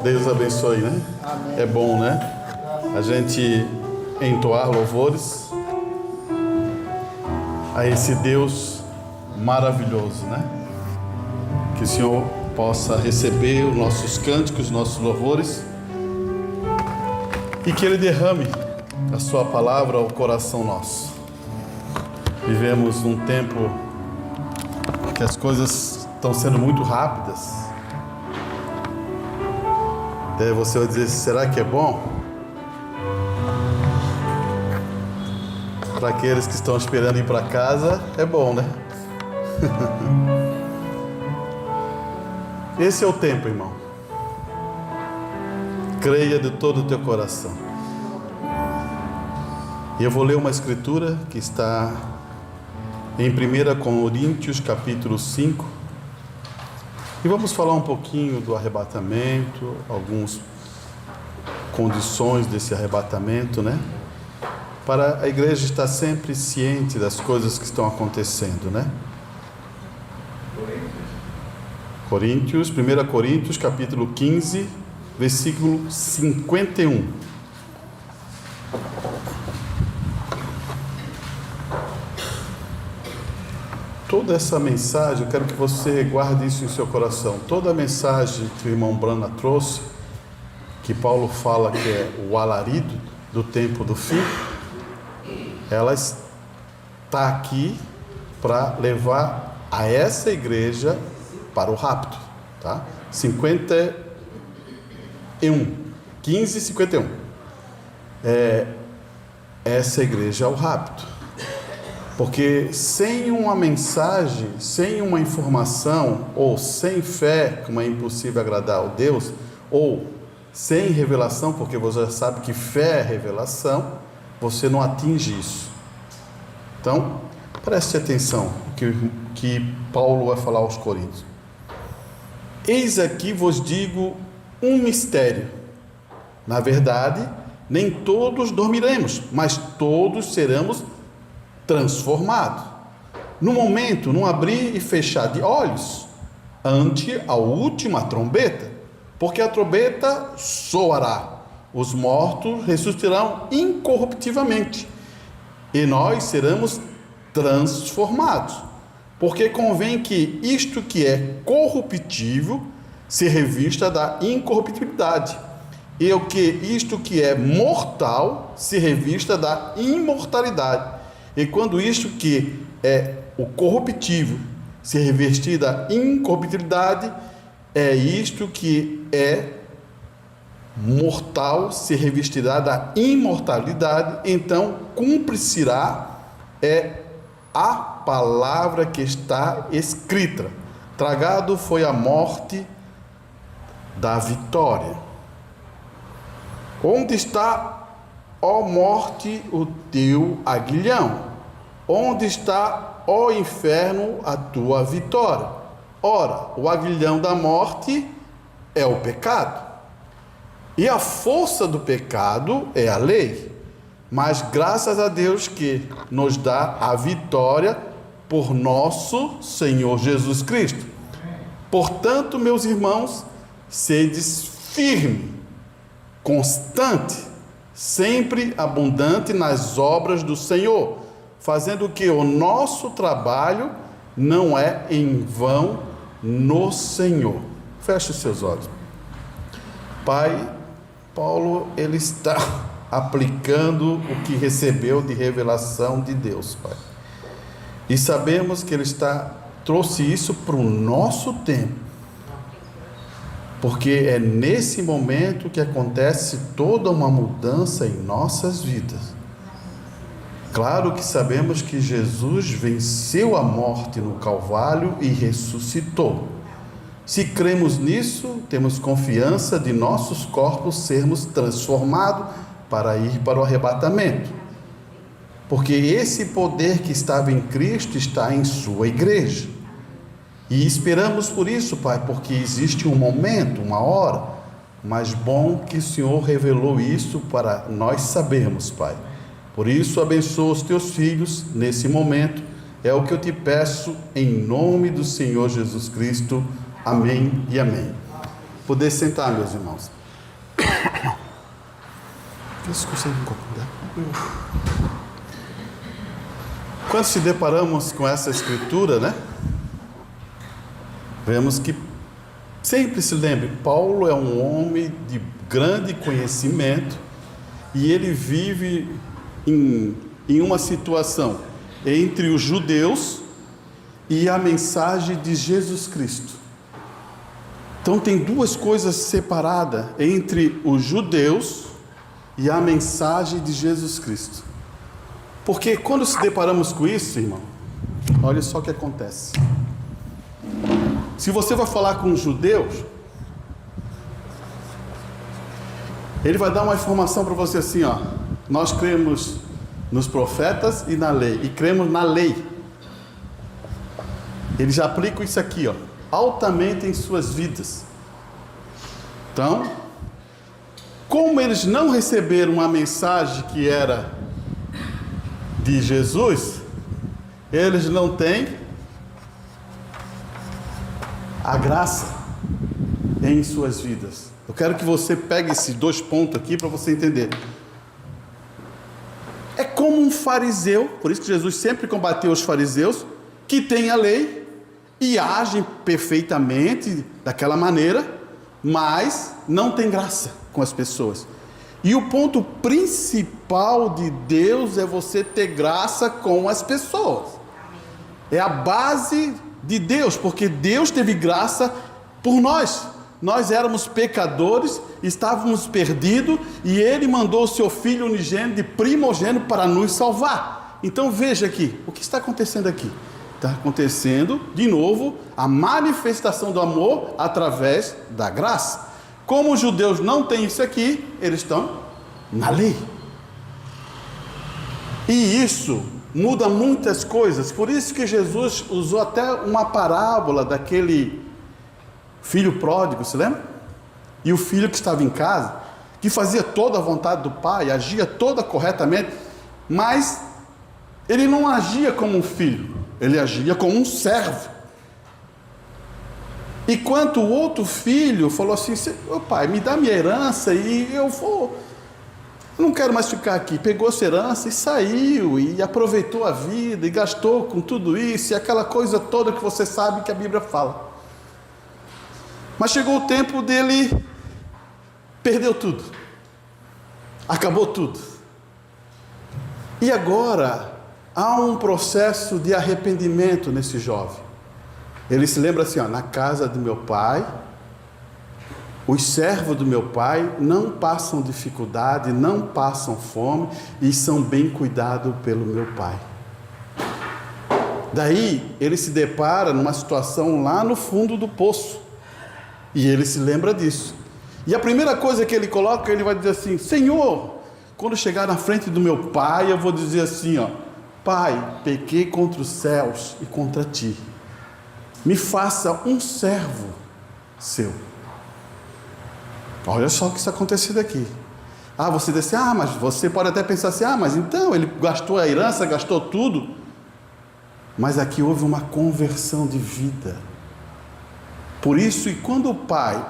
Deus abençoe, né? Amém. É bom, né? A gente entoar louvores a esse Deus maravilhoso, né? Que o Senhor possa receber os nossos cânticos, os nossos louvores e que Ele derrame a Sua palavra ao coração nosso. Vivemos num tempo que as coisas estão sendo muito rápidas. Daí você vai dizer, será que é bom? Para aqueles que estão esperando ir para casa, é bom, né? Esse é o tempo, irmão. Creia de todo o teu coração. E eu vou ler uma escritura que está em 1 Coríntios, capítulo 5. E vamos falar um pouquinho do arrebatamento, algumas condições desse arrebatamento, né? Para a igreja estar sempre ciente das coisas que estão acontecendo, né? 1 Coríntios, capítulo 15, versículo 51. Toda essa mensagem, eu quero que você guarde isso em seu coração. Toda a mensagem que o irmão Brana trouxe, que Paulo fala que é o alarido do tempo do fim, ela está aqui para levar a essa igreja para o rapto, tá? 15:51. Essa igreja é o rapto. Porque sem uma mensagem, sem uma informação, ou sem fé, como é impossível agradar a Deus, ou sem revelação, porque você já sabe que fé é revelação, você não atinge isso. Então, preste atenção que Paulo vai falar aos Coríntios. Eis aqui vos digo um mistério. Na verdade, nem todos dormiremos, mas todos seremos transformado, no momento, num abrir e fechar de olhos, ante a última trombeta, porque a trombeta soará, os mortos ressuscitarão incorruptivelmente, e nós seremos transformados, porque convém que isto que é corruptível se revista da incorruptibilidade, e o que isto que é mortal se revista da imortalidade. E quando isto que é o corruptível se revestir da incorruptibilidade, é isto que é mortal se revestirá da imortalidade, então cumprir-se-á a palavra que está escrita: tragado foi a morte da vitória. Onde está, ó morte, o teu aguilhão? Onde está, ó inferno, a tua vitória? Ora, o aguilhão da morte é o pecado, e a força do pecado é a lei. Mas graças a Deus que nos dá a vitória por nosso Senhor Jesus Cristo. Portanto, meus irmãos, sedes firme, constante, sempre abundante nas obras do Senhor, fazendo que o nosso trabalho não é em vão no Senhor. Feche os seus olhos. Pai, Paulo, ele está aplicando o que recebeu de revelação de Deus, Pai. E sabemos que ele trouxe isso para o nosso tempo, porque é nesse momento que acontece toda uma mudança em nossas vidas. Claro que sabemos que Jesus venceu a morte no Calvário e ressuscitou. Se cremos nisso, temos confiança de nossos corpos sermos transformados para ir para o arrebatamento. Porque esse poder que estava em Cristo está em sua igreja. E esperamos por isso, Pai, porque existe um momento, uma hora, mas bom que o Senhor revelou isso para nós sabermos, Pai. Por isso, abençoa os teus filhos nesse momento. É o que eu te peço em nome do Senhor Jesus Cristo. Amém e amém. poder sentar, meus irmãos. Vocês conseguem concordar? Quando se deparamos com essa escritura, né? Vemos que sempre se lembre, Paulo é um homem de grande conhecimento e ele vive em uma situação entre os judeus e a mensagem de Jesus Cristo. Então tem duas coisas separadas entre os judeus e a mensagem de Jesus Cristo. Porque quando se deparamos com isso, irmão, olha só o que acontece. Se você vai falar com os judeus, ele vai dar uma informação para você assim, ó: nós cremos nos profetas e na lei, e cremos na lei. Eles já aplicam isso aqui, ó, altamente em suas vidas. Então, como eles não receberam uma mensagem que era de Jesus, eles não têm a graça em suas vidas. Eu quero que você pegue esses 2 pontos aqui para você entender. É como um fariseu, por isso que Jesus sempre combateu os fariseus, que tem a lei e agem perfeitamente daquela maneira, mas não tem graça com as pessoas. E o ponto principal de Deus é você ter graça com as pessoas. É a base de Deus, porque Deus teve graça por nós. Nós éramos pecadores, estávamos perdidos, e Ele mandou o seu Filho unigênito, de primogênito, para nos salvar. Então veja aqui, o que está acontecendo aqui? Está acontecendo, de novo, a manifestação do amor através da graça. Como os judeus não têm isso aqui, eles estão na lei. E isso muda muitas coisas. Por isso que Jesus usou até uma parábola daquele filho pródigo, se lembra? E o filho que estava em casa, que fazia toda a vontade do pai, agia toda corretamente, mas ele não agia como um filho, ele agia como um servo. Enquanto o outro filho falou assim: "Ô pai, me dá minha herança e eu não quero mais ficar aqui." Pegou essa herança e saiu, e aproveitou a vida, e gastou com tudo isso, e aquela coisa toda que você sabe que a Bíblia fala. Mas chegou o tempo dele, perdeu tudo, acabou tudo. E agora há um processo de arrependimento nesse jovem. Ele se lembra assim, ó: na casa do meu pai, os servos do meu pai não passam dificuldade, não passam fome, e são bem cuidados pelo meu pai. Daí ele se depara numa situação lá no fundo do poço, e ele se lembra disso. E a primeira coisa que ele coloca, ele vai dizer assim: Senhor, quando chegar na frente do meu pai, eu vou dizer assim, ó: Pai, pequei contra os céus e contra ti, me faça um servo seu. Olha só o que está acontecendo aqui. Você diz assim: mas você pode até pensar assim: mas então ele gastou a herança, gastou tudo. Mas aqui houve uma conversão de vida. Por isso, e quando o pai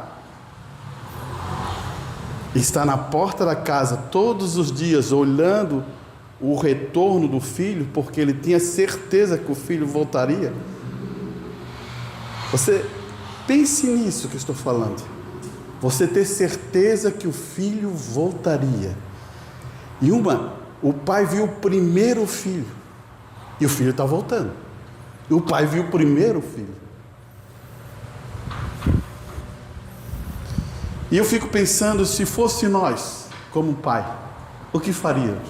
está na porta da casa todos os dias, olhando o retorno do filho, porque ele tinha certeza que o filho voltaria. Você pense nisso que eu estou falando. Você ter certeza que o filho voltaria. E o pai viu o primeiro filho, e o filho está voltando. E o pai viu o primeiro filho. E eu fico pensando, se fosse nós, como pai, o que faríamos?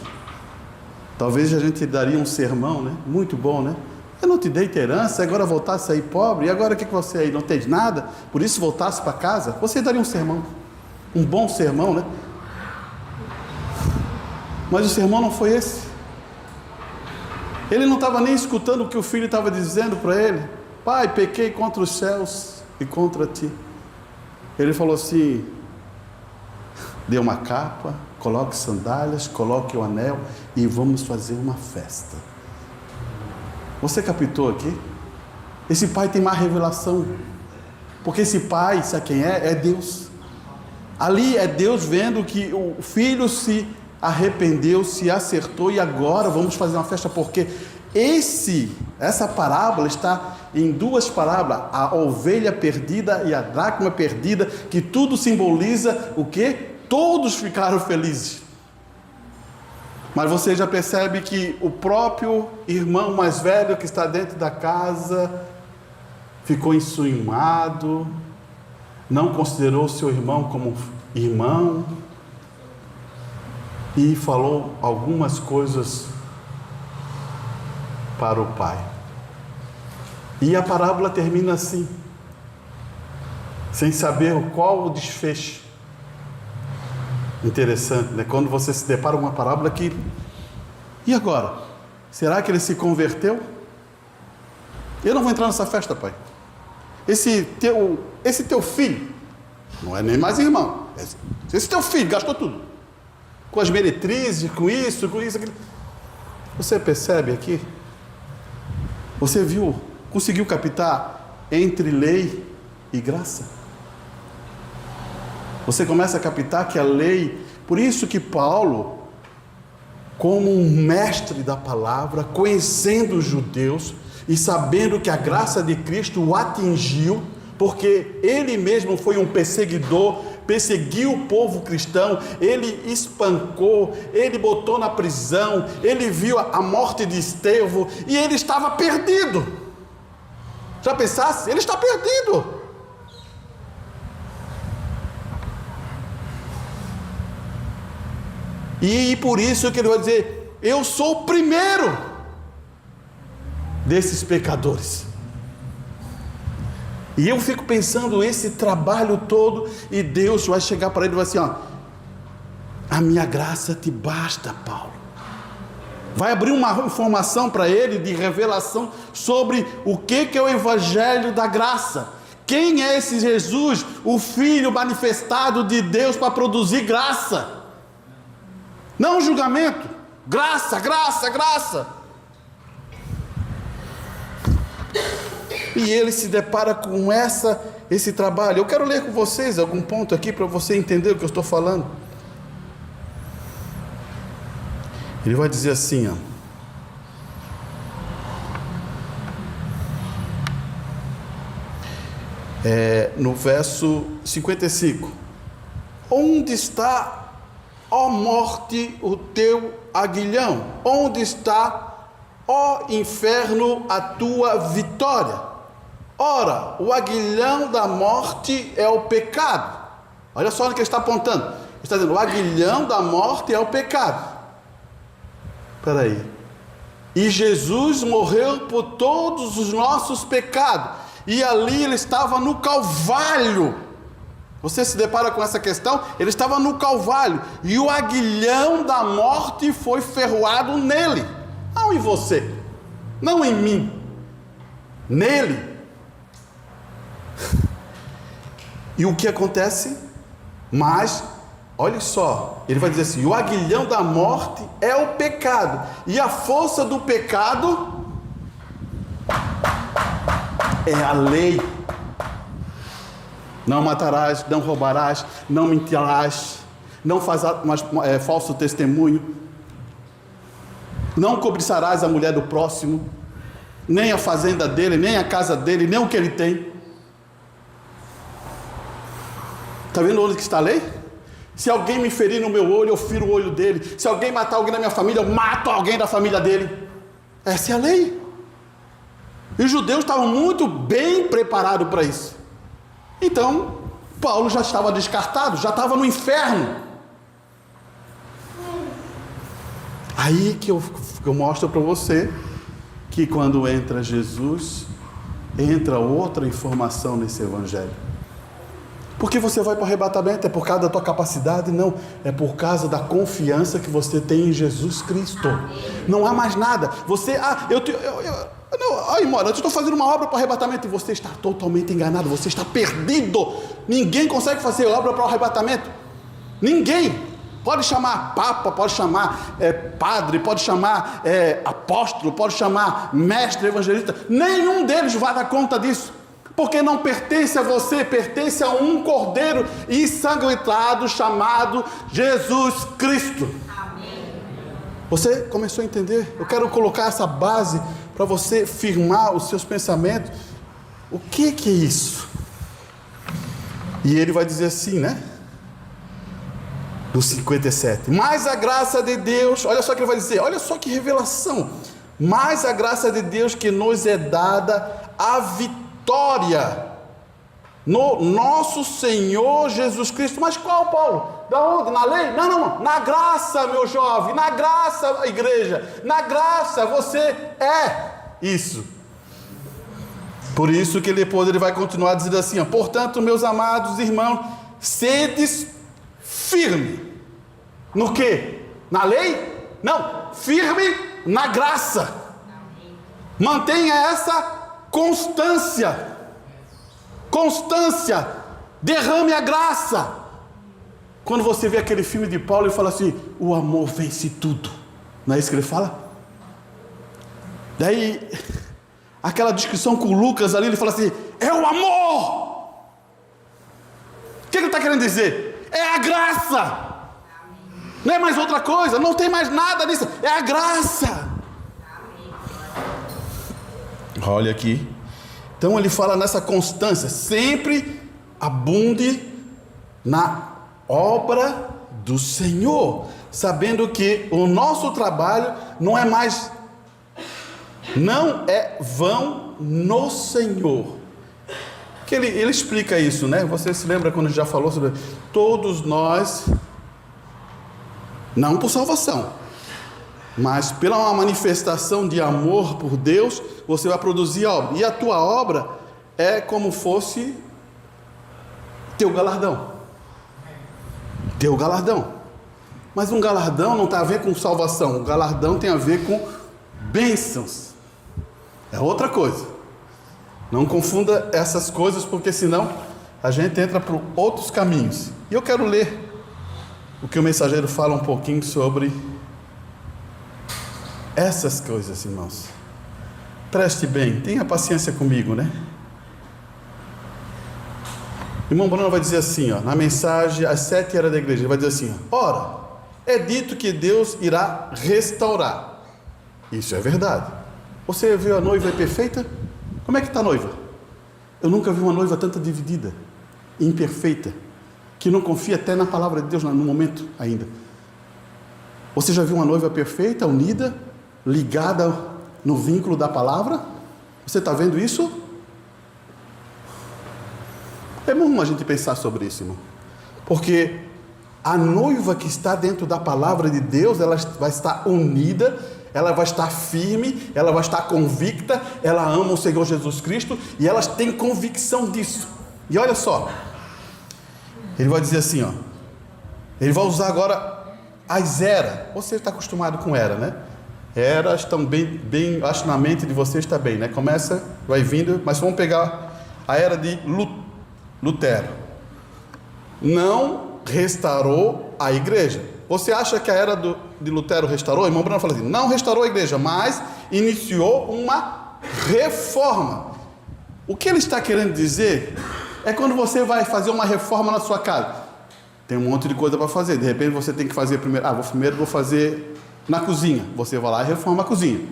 Talvez a gente daria um sermão, né? Muito bom, né? Eu não te dei herança, agora voltasse aí pobre, e agora o que você aí não tem nada, por isso voltasse para casa? Você daria um sermão, um bom sermão, né? Mas o sermão não foi esse. Ele não estava nem escutando o que o filho estava dizendo para ele: Pai, pequei contra os céus e contra ti. Ele falou assim: dê uma capa, coloque sandálias, coloque o anel e vamos fazer uma festa. Você captou aqui? Esse pai tem má revelação. Porque esse pai, sabe quem é? É Deus. Ali é Deus vendo que o filho se arrependeu, se acertou, e agora vamos fazer uma festa, porque essa parábola está em duas parábolas, a ovelha perdida e a dracma perdida, que tudo simboliza o quê? Todos ficaram felizes. Mas você já percebe que o próprio irmão mais velho que está dentro da casa ficou enciumado, não considerou seu irmão como irmão e falou algumas coisas para o pai. E a parábola termina assim, sem saber qual o desfecho. Interessante, né? Quando você se depara com uma parábola que... E agora? Será que ele se converteu? Eu não vou entrar nessa festa, pai. Esse teu filho, não é nem mais irmão, esse teu filho gastou tudo, com as meretrizes, com isso, aquilo. Você percebe aqui? Você viu, conseguiu captar entre lei e graça? Você começa a captar que a lei, por isso que Paulo, como um mestre da palavra, conhecendo os judeus e sabendo que a graça de Cristo o atingiu, porque ele mesmo foi um perseguidor, perseguiu o povo cristão, ele espancou, ele botou na prisão, ele viu a morte de Estevão e ele estava perdido. Já pensasse? Ele está perdido. E por isso que ele vai dizer: eu sou o primeiro desses pecadores. E eu fico pensando esse trabalho todo, e Deus vai chegar para ele e vai assim: ó, a minha graça te basta, Paulo. Vai abrir uma informação para ele de revelação sobre o que é o evangelho da graça. Quem é esse Jesus, o Filho manifestado de Deus para produzir graça? Não julgamento, graça, graça, graça. E ele se depara com esse trabalho. Eu quero ler com vocês algum ponto aqui para você entender o que eu estou falando. Ele vai dizer assim, ó. No verso 55: onde está, ó morte, o teu aguilhão? Onde está, ó inferno, a tua vitória? Ora, o aguilhão da morte é o pecado. Olha só onde que ele está apontando. Ele está dizendo: o aguilhão da morte é o pecado. Espera aí. E Jesus morreu por todos os nossos pecados. E ali ele estava no Calvário. Você se depara com essa questão? Ele estava no Calvário. E o aguilhão da morte foi ferroado nele. Não em você. Não em mim. Nele. E o que acontece? Mas, olha só, ele vai dizer assim: o aguilhão da morte é o pecado, e a força do pecado é a lei. Não matarás, não roubarás, não mentirás, não farás falso testemunho, não cobiçarás a mulher do próximo, nem a fazenda dele, nem a casa dele, nem o que ele tem. Está vendo onde que está a lei? Se alguém me ferir no meu olho, eu firo o olho dele. Se alguém matar alguém da minha família, eu mato alguém da família dele. Essa é a lei. E os judeus estavam muito bem preparados para isso. Então, Paulo já estava descartado, já estava no inferno. Aí que eu mostro para você que quando entra Jesus, entra outra informação nesse evangelho. Porque você vai para o arrebatamento? É por causa da tua capacidade? Não, é por causa da confiança que você tem em Jesus Cristo. Não há mais nada. Você, eu estou fazendo uma obra para o arrebatamento, e você está totalmente enganado, você está perdido. Ninguém consegue fazer obra para o arrebatamento. Ninguém. Pode chamar papa, pode chamar padre, pode chamar apóstolo, pode chamar mestre, evangelista. Nenhum deles vai dar conta disso. porque não pertence a você, pertence a um Cordeiro ensanguentado chamado Jesus Cristo. Amém. Você começou a entender? Eu quero colocar essa base para você firmar os seus pensamentos. O que é isso? E ele vai dizer assim, né? Do 57. Mas a graça de Deus, olha só o que ele vai dizer, olha só que revelação. Mas a graça de Deus que nos é dada a vitória no nosso Senhor Jesus Cristo. Mas qual, Paulo? Da onde? Na lei? Não. Na graça, meu jovem. Na graça, igreja. Na graça, você é isso. Por isso que depois ele vai continuar dizendo assim, ó, portanto, meus amados irmãos, sedes firme. No que? Na lei? Não. Firme na graça. Mantenha essa constância. Constância. Derrame a graça. Quando você vê aquele filme de Paulo, ele fala assim, o amor vence tudo. Não é isso que ele fala? Daí, aquela discussão com o Lucas ali, ele fala assim, é o amor. O que ele está querendo dizer? É a graça. Não é mais outra coisa, não tem mais nada nisso, é a graça. Olha aqui. Então ele fala nessa constância, sempre abunde na obra do Senhor, sabendo que o nosso trabalho não é vão no Senhor. Que ele explica isso, né? Você se lembra quando já falou sobre todos nós, não por salvação, mas pela uma manifestação de amor por Deus, você vai produzir obra, e a tua obra é como fosse teu galardão. Teu galardão. Mas um galardão não tem a ver com salvação, o galardão tem a ver com bênçãos. É outra coisa. Não confunda essas coisas, porque senão a gente entra por outros caminhos. E eu quero ler o que o mensageiro fala um pouquinho sobre essas coisas, irmãos. Preste bem, tenha paciência comigo, né? Irmão Bruno vai dizer assim, ó, na mensagem às 7 eras da igreja, ele vai dizer assim, ó, ora, é dito que Deus irá restaurar. Isso é verdade. Você viu a noiva perfeita? Como é que está a noiva? Eu nunca vi uma noiva tanto dividida, imperfeita, que não confia até na palavra de Deus no momento ainda. Você já viu uma noiva perfeita, unida, ligada no vínculo da palavra? Você está vendo isso? É bom a gente pensar sobre isso, irmão. Porque a noiva que está dentro da palavra de Deus, ela vai estar unida, ela vai estar firme, ela vai estar convicta, ela ama o Senhor Jesus Cristo e elas têm convicção disso. E olha só, ele vai dizer assim, ó, ele vai usar agora as eras. Você está acostumado com era, né? Eras estão bem, acho na mente de você está bem, né? Começa, vai vindo, mas vamos pegar a era de Lutero. Não restaurou a igreja. Você acha que a era de Lutero restaurou? O irmão Bruno fala assim, não restaurou a igreja, mas iniciou uma reforma. O que ele está querendo dizer é quando você vai fazer uma reforma na sua casa. Tem um monte de coisa para fazer. De repente você tem que fazer primeiro. Primeiro vou fazer na cozinha. Você vai lá e reforma a cozinha.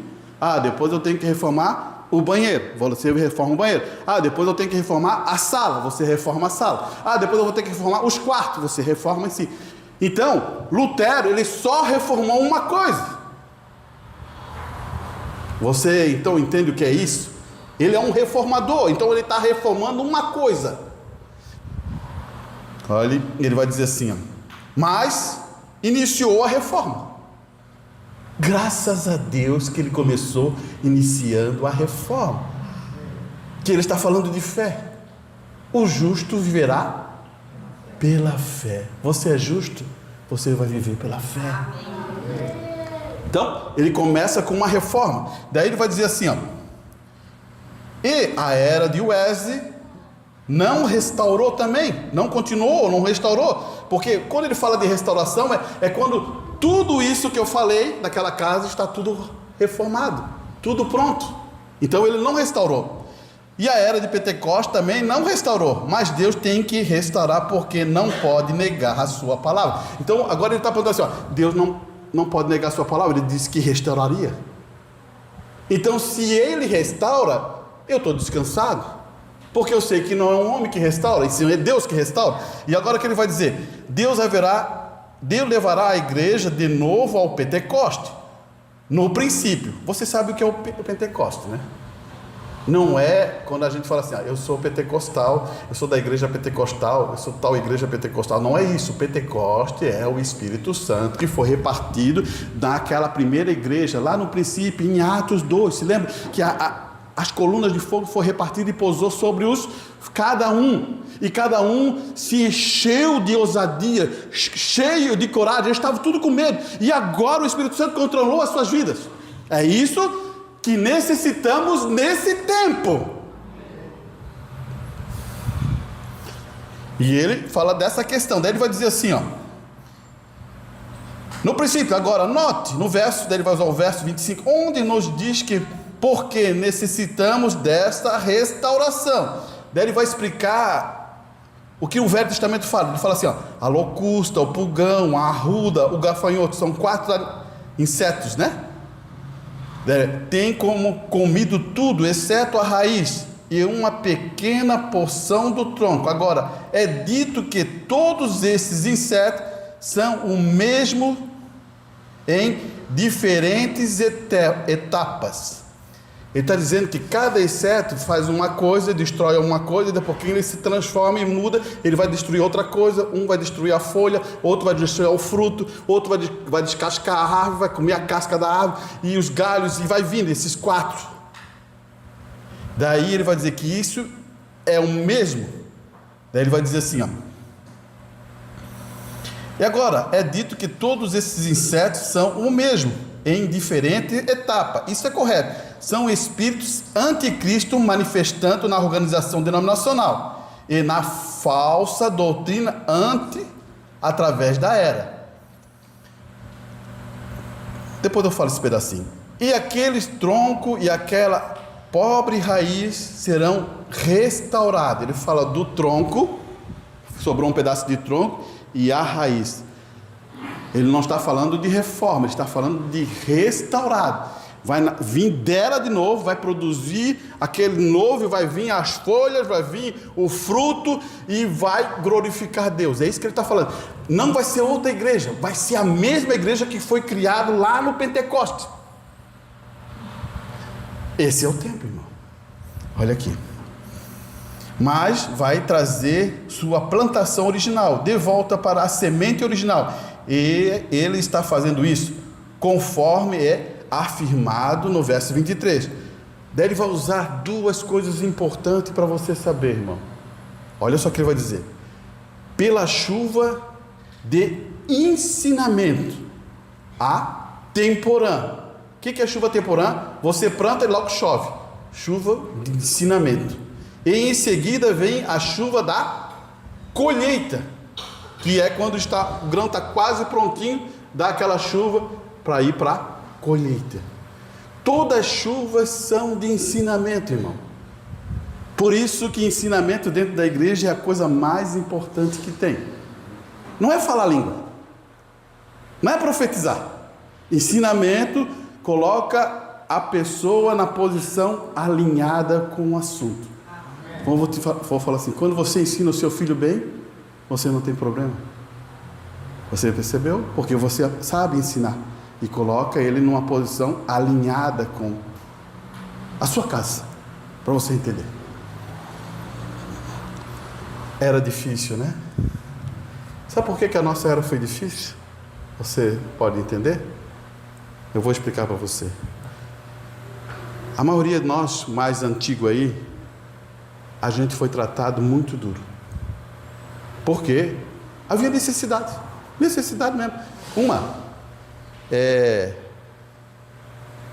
Depois eu tenho que reformar o banheiro. Você reforma o banheiro. Depois eu tenho que reformar a sala. Você reforma a sala. Depois eu vou ter que reformar os quartos. Você reforma em si. Então, Lutero, ele só reformou uma coisa. Você então entende o que é isso? Ele é um reformador, então ele está reformando uma coisa. Olha, ele vai dizer assim, ó, mas iniciou a reforma. Graças a Deus que ele começou iniciando a reforma. Que ele está falando de fé. O justo viverá pela fé. Você é justo? Você vai viver pela fé. Então, ele começa com uma reforma. Daí ele vai dizer assim, ó, e a era de Wesley não restaurou também, não continuou, não restaurou, porque quando ele fala de restauração, é quando tudo isso que eu falei daquela casa está tudo reformado, tudo pronto. Então ele não restaurou. E a era de Pentecostes também não restaurou, mas Deus tem que restaurar, porque não pode negar a sua palavra. Então agora ele está perguntando assim, ó, Deus não pode negar a sua palavra, ele disse que restauraria. Então se ele restaura, eu estou descansado, porque eu sei que não é um homem que restaura, e sim é Deus que restaura. E agora que ele vai dizer, Deus levará a igreja de novo ao Pentecoste, no princípio. Você sabe o que é o Pentecoste, né? Não é quando a gente fala assim, eu sou pentecostal, eu sou da igreja pentecostal, eu sou tal igreja pentecostal. Não é isso. O Pentecoste é o Espírito Santo que foi repartido naquela primeira igreja, lá no princípio, em Atos 2. Se lembra que as colunas de fogo foram repartidas e pousou sobre cada um. E cada um se encheu de ousadia, cheio de coragem. Eles estavam tudo com medo. E agora o Espírito Santo controlou as suas vidas. É isso que necessitamos nesse tempo. E ele fala dessa questão. Daí ele vai dizer assim, ó, no princípio, agora note no verso, daí ele vai usar o verso 25, onde nos diz que porque necessitamos desta restauração. Daí ele vai explicar o que o Velho Testamento fala. Ele fala assim, ó, a locusta, o pulgão, a arruda, o gafanhoto, são 4 insetos, né? Tem como comido tudo, exceto a raiz e uma pequena porção do tronco. Agora, é dito que todos esses insetos são o mesmo em diferentes etapas. Ele está dizendo que cada inseto faz uma coisa, destrói uma coisa, e daqui a pouquinho ele se transforma e muda, ele vai destruir outra coisa, um vai destruir a folha, outro vai destruir o fruto, outro vai descascar a árvore, vai comer a casca da árvore, e os galhos, e vai vindo esses 4. Daí ele vai dizer que isso é o mesmo. Daí ele vai dizer assim, ó. E agora, é dito que todos esses insetos são o mesmo, em diferente etapa. Isso é correto. São espíritos anticristo manifestando na organização denominacional e na falsa doutrina através da era. Depois eu falo esse pedacinho. E aqueles tronco e aquela pobre raiz serão restaurados. Ele fala do tronco, sobrou um pedaço de tronco, e a raiz. Ele não está falando de reforma, ele está falando de restaurado. Vai vir dela de novo, vai produzir aquele novo, vai vir as folhas, vai vir o fruto e vai glorificar Deus. É isso que ele está falando. Não vai ser outra igreja, vai ser a mesma igreja que foi criada lá no Pentecostes. Esse é o tempo, irmão. Olha aqui. Mas vai trazer sua plantação original de volta para a semente original. E ele está fazendo isso conforme é afirmado no verso 23. Daí ele vai usar 2 coisas importantes para você saber, irmão. Olha só o que ele vai dizer: pela chuva de ensinamento a temporã. O que é chuva temporã? Você planta e logo chove. Chuva de ensinamento. E em seguida vem a chuva da colheita, que é quando o grão está quase prontinho, dá aquela chuva para ir para a colheita. Todas as chuvas são de ensinamento, irmão. Por isso que ensinamento dentro da igreja é a coisa mais importante que tem. Não é falar língua, não é profetizar. Ensinamento coloca a pessoa na posição alinhada com o assunto. Vou falar assim: quando você ensina o seu filho bem, você não tem problema. Você percebeu? Porque você sabe ensinar e coloca ele numa posição alinhada com a sua casa, para você entender. Era difícil, né? Sabe por que a nossa era foi difícil? Você pode entender? Eu vou explicar para você. A maioria de nós mais antigo aí, a gente foi tratado muito duro. Por quê? Havia necessidade mesmo.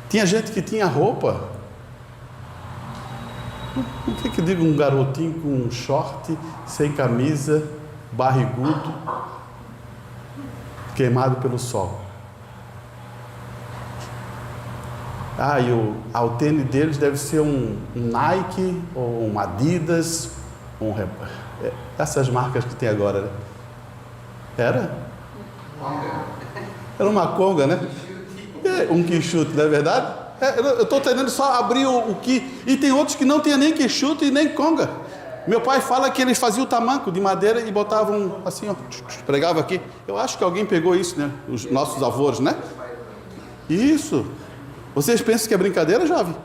Tinha gente que tinha roupa. O que eu digo, um garotinho com um short, sem camisa, barrigudo, queimado pelo sol. E o tênis deles deve ser um Nike ou um Adidas, essas marcas que tem agora, né? Era uma Conga, né? Um Quixote, não é verdade? Eu estou tentando só abrir o que. E tem outros que não tem nem Quixote e nem Conga. Meu pai fala que eles faziam o tamanco de madeira e botavam assim, ó, pregava aqui. Eu acho que alguém pegou isso, né? Os nossos avós, né? Isso. Vocês pensam que é brincadeira, jovem?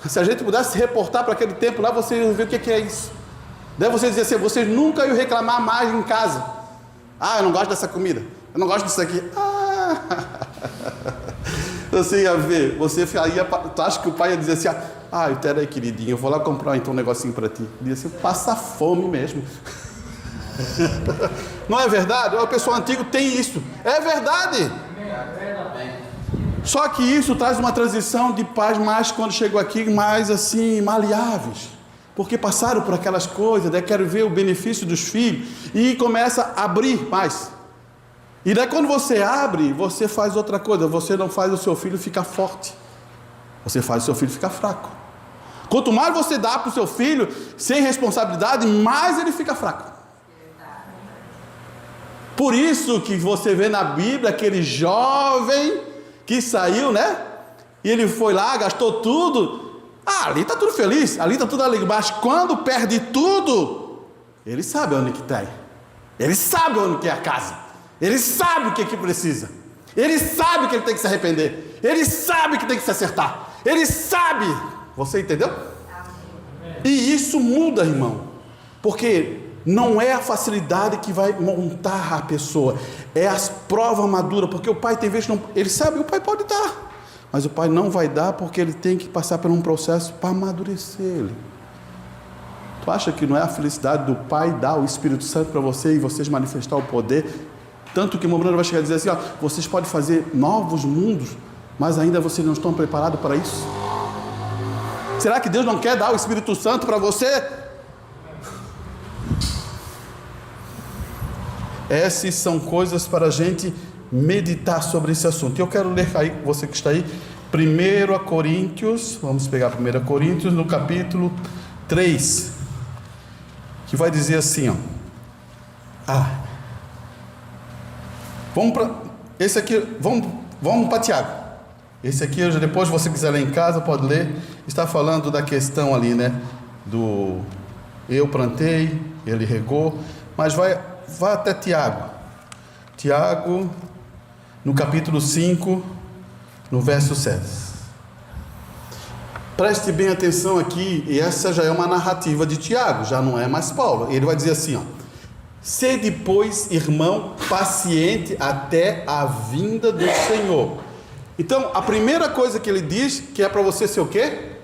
Se a gente pudesse reportar para aquele tempo lá, vocês iam ver o que é isso. Daí vocês diziam assim, vocês nunca iam reclamar mais em casa. Eu não gosto dessa comida. Eu não gosto disso aqui. Você ia ver, tu acha que o pai ia dizer assim, peraí, queridinho, eu vou lá comprar então um negocinho para ti. Ele ia assim, passa fome mesmo. Não é verdade? O pessoal antigo tem isso. É verdade. Só que isso traz uma transição de pais mais, quando chegou aqui, mais assim, maleáveis. Porque passaram por aquelas coisas, daí quero ver o benefício dos filhos, e começa a abrir mais. E daí quando você abre, você faz outra coisa, você não faz o seu filho ficar forte, você faz o seu filho ficar fraco. Quanto mais você dá para o seu filho, sem responsabilidade, mais ele fica fraco. Por isso que você vê na Bíblia, aquele jovem que saiu, né? E ele foi lá, gastou tudo, ali está tudo feliz, ali está tudo alegre, mas quando perde tudo, ele sabe onde que está, ele sabe onde que é a casa. Ele sabe o que precisa. Ele sabe que ele tem que se arrepender. Ele sabe que tem que se acertar. Ele sabe. Você entendeu? E isso muda, irmão. Porque não é a facilidade que vai montar a pessoa. É as provas maduras. Porque o pai tem vezes não... Ele sabe, o pai pode dar. Mas o pai não vai dar porque ele tem que passar por um processo para amadurecer ele. Tu acha que não é a felicidade do pai dar o Espírito Santo para você e vocês manifestar o poder? Tanto que o Mombrano vai chegar a dizer assim, vocês podem fazer novos mundos, mas ainda vocês não estão preparados para isso. Será que Deus não quer dar o Espírito Santo para você? Essas são coisas para a gente meditar sobre esse assunto. E eu quero ler aí, você que está aí, 1 Coríntios, vamos pegar 1 Coríntios no capítulo 3, que vai dizer assim, vamos para esse aqui, vamos para Tiago. Esse aqui, depois, se você quiser ler em casa, pode ler. Está falando da questão ali, né? Do eu plantei, ele regou, mas vai até Tiago. Tiago, no capítulo 5, no verso 7. Preste bem atenção aqui, e essa já é uma narrativa de Tiago, já não é mais Paulo. Ele vai dizer assim, sede, pois, irmão, paciente até a vinda do Senhor. Então, a primeira coisa que ele diz, que é para você ser o quê?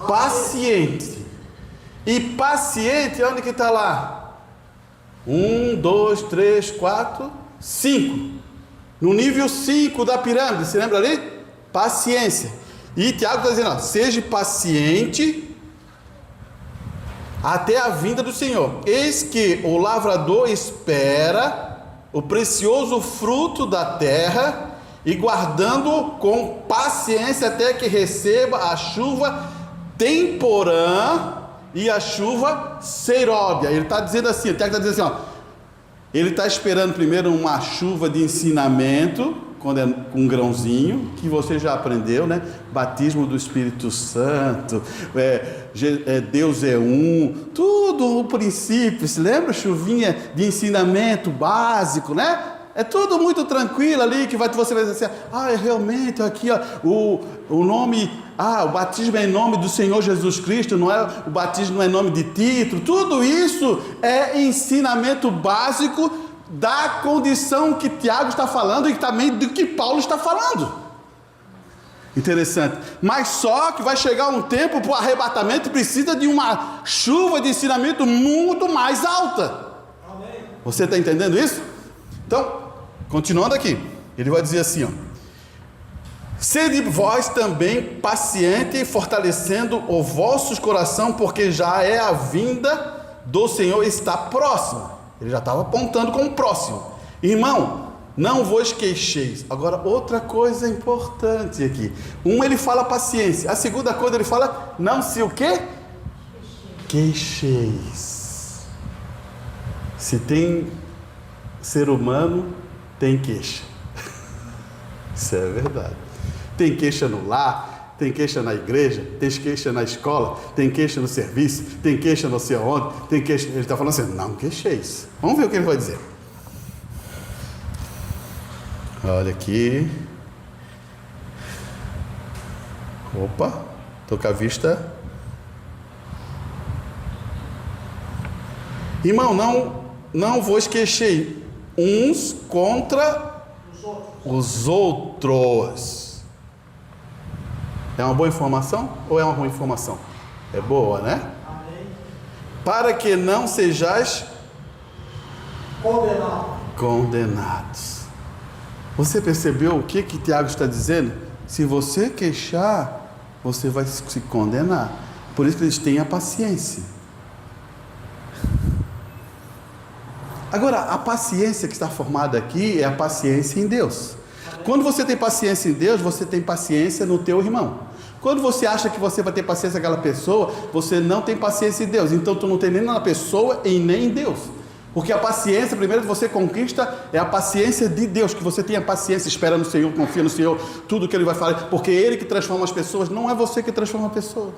Paciente. E paciente, onde que está lá? 1, 2, 3, 4, 5. No nível 5 da pirâmide, se lembra ali? Paciência. E Tiago está dizendo, seja paciente até a vinda do Senhor. Eis que o lavrador espera o precioso fruto da terra, e guardando com paciência até que receba a chuva temporã e a chuva seródia. Ele está dizendo assim, o Tiago está dizendo assim, ele está esperando primeiro uma chuva de ensinamento, quando é um grãozinho, que você já aprendeu, né? Batismo do Espírito Santo, Deus é um, tudo o princípio, se lembra? Chuvinha de ensinamento básico, né? É tudo muito tranquilo ali, que você vai dizer assim, realmente, aqui, o nome, o batismo é em nome do Senhor Jesus Cristo, o batismo não é nome de título, tudo isso é ensinamento básico da condição que Tiago está falando e também do que Paulo está falando. Interessante. Mas só que vai chegar um tempo para o arrebatamento, precisa de uma chuva de ensinamento muito mais alta. Amém. Você está entendendo isso? Então, continuando aqui, ele vai dizer assim, sede vós também paciente, fortalecendo o vosso coração, porque já é a vinda do Senhor, está próxima. Ele já estava apontando como próximo. Irmão, Não vos queixeis. Agora, outra coisa importante aqui. Ele fala paciência. A segunda coisa ele fala, não se o quê? Queixeis. Se tem ser humano, tem queixa. Isso é verdade. Tem queixa no lar, tem queixa na igreja, tem queixa na escola, tem queixa no serviço, tem queixa não sei aonde, tem queixa. Ele está falando assim, não queixeis. Vamos ver o que ele vai dizer. Olha aqui. Opa, estou com a vista. Irmão, não vos queixei uns contra os outros. É uma boa informação ou é uma ruim informação? É boa, né? Amém. Para que não sejais condenados. Você percebeu o que Tiago está dizendo? Se você queixar, você vai se condenar. Por isso que eles têm a paciência. Agora, a paciência que está formada aqui é a paciência em Deus. Quando você tem paciência em Deus, você tem paciência no teu irmão. Quando você acha que você vai ter paciência com aquela pessoa, você não tem paciência em Deus. Então, tu não tem nem na pessoa e nem em Deus. Porque a paciência, primeiro que você conquista, é a paciência de Deus, que você tenha paciência, espera no Senhor, confia no Senhor, tudo que Ele vai falar, porque é Ele que transforma as pessoas, não é você que transforma a pessoa.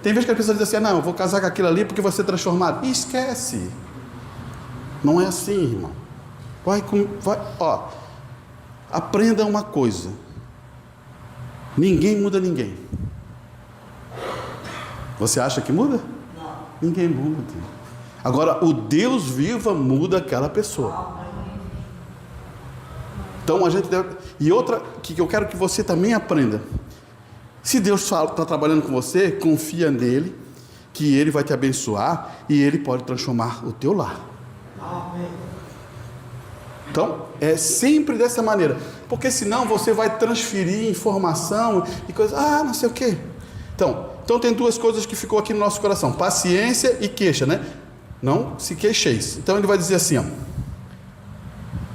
Tem vezes que a pessoa diz assim, não, eu vou casar com aquilo ali porque vai ser transformado. E esquece. Não é assim, irmão. Aprenda uma coisa. Ninguém muda ninguém. Você acha que muda? Não. Ninguém muda. Agora, o Deus vivo muda aquela pessoa. Então, a gente deve... E outra que eu quero que você também aprenda. Se Deus está trabalhando com você, confia nele, que Ele vai te abençoar e Ele pode transformar o teu lar. Amém. Então, é sempre dessa maneira. Porque senão você vai transferir informação e coisas... não sei o quê. Então tem duas coisas que ficou aqui no nosso coração. Paciência e queixa, né? Não se queixeis. Então ele vai dizer assim, ó.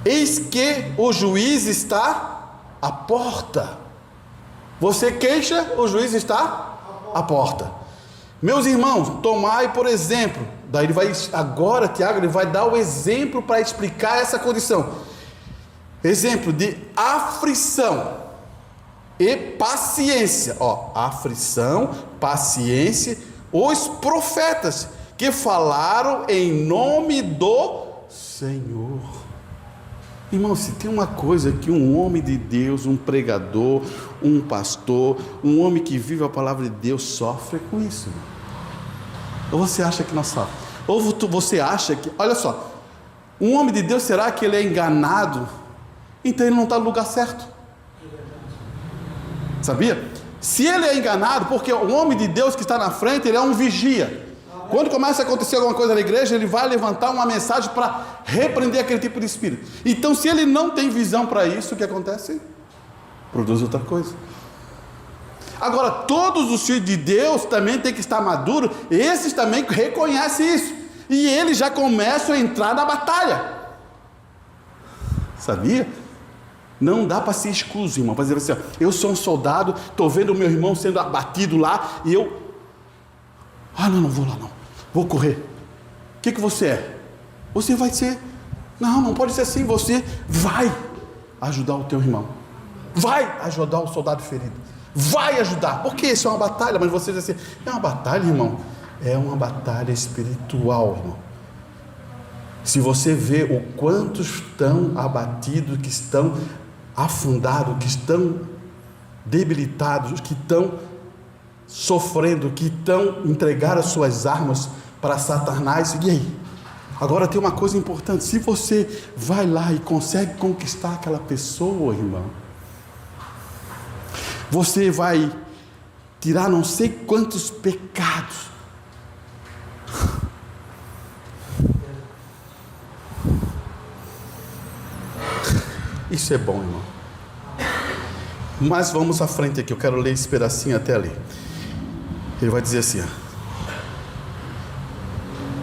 Eis que o juiz está à porta. Você queixa, o juiz está à porta. Meus irmãos, tomai por exemplo. Daí ele vai, agora Tiago, ele vai dar o exemplo para explicar essa condição. Exemplo de aflição e paciência. Aflição, paciência, os profetas que falaram em nome do Senhor. Irmão, se tem uma coisa que um homem de Deus, um pregador, um pastor, um homem que vive a palavra de Deus sofre com isso. Ou você acha que não sofre? Ou você acha que... Olha só, um homem de Deus, será que ele é enganado? Então ele não está no lugar certo. Sabia? Se ele é enganado, porque o homem de Deus que está na frente, ele é um vigia. Quando começa a acontecer alguma coisa na igreja, ele vai levantar uma mensagem para repreender aquele tipo de espírito. Então, se ele não tem visão para isso, o que acontece? Produz outra coisa. Agora, todos os filhos de Deus também têm que estar maduros, esses também reconhecem isso, e eles já começam a entrar na batalha. Sabia? Não dá para ser exclusivo, irmão, para dizer assim, eu sou um soldado, estou vendo o meu irmão sendo abatido lá, e eu... não vou lá não, vou correr. O que você é? Você vai ser... Não pode ser assim, você vai ajudar o teu irmão, vai ajudar o soldado ferido, vai ajudar, porque isso é uma batalha, mas você diz assim, é uma batalha, irmão, é uma batalha espiritual, irmão. Se você vê o quanto estão abatidos, que estão afundados, que estão debilitados, que estão sofrendo, que estão entregar as suas armas para Satanás, e aí? Agora tem uma coisa importante, se você vai lá e consegue conquistar aquela pessoa, irmão, você vai tirar não sei quantos pecados. Isso é bom, irmão. Mas vamos à frente aqui, eu quero ler esse pedacinho até ali. Ele vai dizer assim,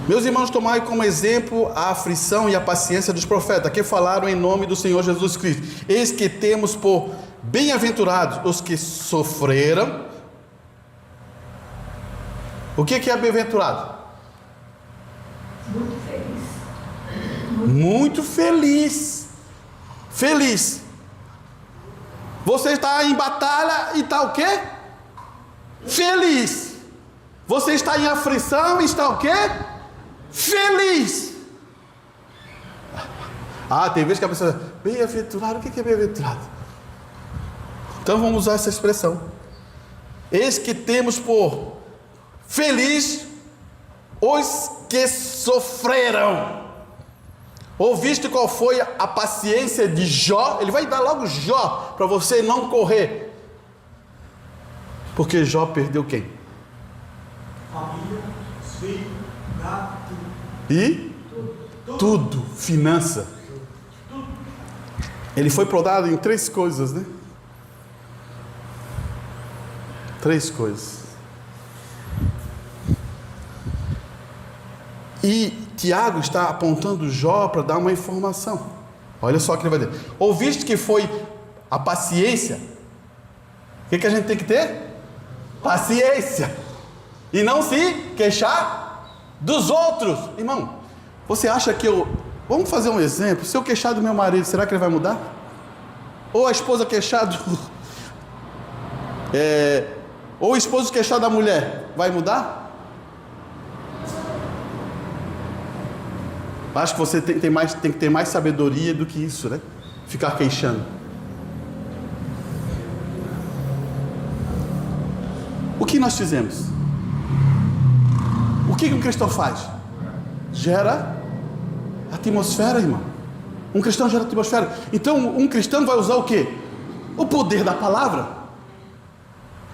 Meus irmãos, tomai como exemplo a aflição e a paciência dos profetas, que falaram em nome do Senhor Jesus Cristo. Eis que temos por bem-aventurados os que sofreram. O que é bem-aventurado? Muito feliz. Muito feliz. Feliz. Você está em batalha e está o quê? Feliz. Você está em aflição e está o quê? Feliz. Tem vezes que a pessoa diz, bem-aventurado, o que é bem-aventurado? Então vamos usar essa expressão. Eis que temos por feliz os que sofreram. Ouviste qual foi a paciência de Jó? Ele vai dar logo Jó, para você não correr. Porque Jó perdeu quem? Família, filho, gato. E? Tudo. Finança. Ele foi prodado em 3 coisas, né? 3 coisas. E Tiago está apontando Jó para dar uma informação. Olha só o que ele vai dizer. Ouviste que foi a paciência? O que a gente tem que ter? Paciência. E não se queixar dos outros. Irmão, você acha que vamos fazer um exemplo. Se eu queixar do meu marido, será que ele vai mudar? Ou a esposa queixar ou o esposo queixar da mulher, vai mudar? Acho que você tem que ter mais sabedoria do que isso, né? Ficar queixando. O que nós fizemos? O que um cristão faz? Gera atmosfera, irmão. Um cristão gera atmosfera. Então um cristão vai usar o quê? O poder da palavra.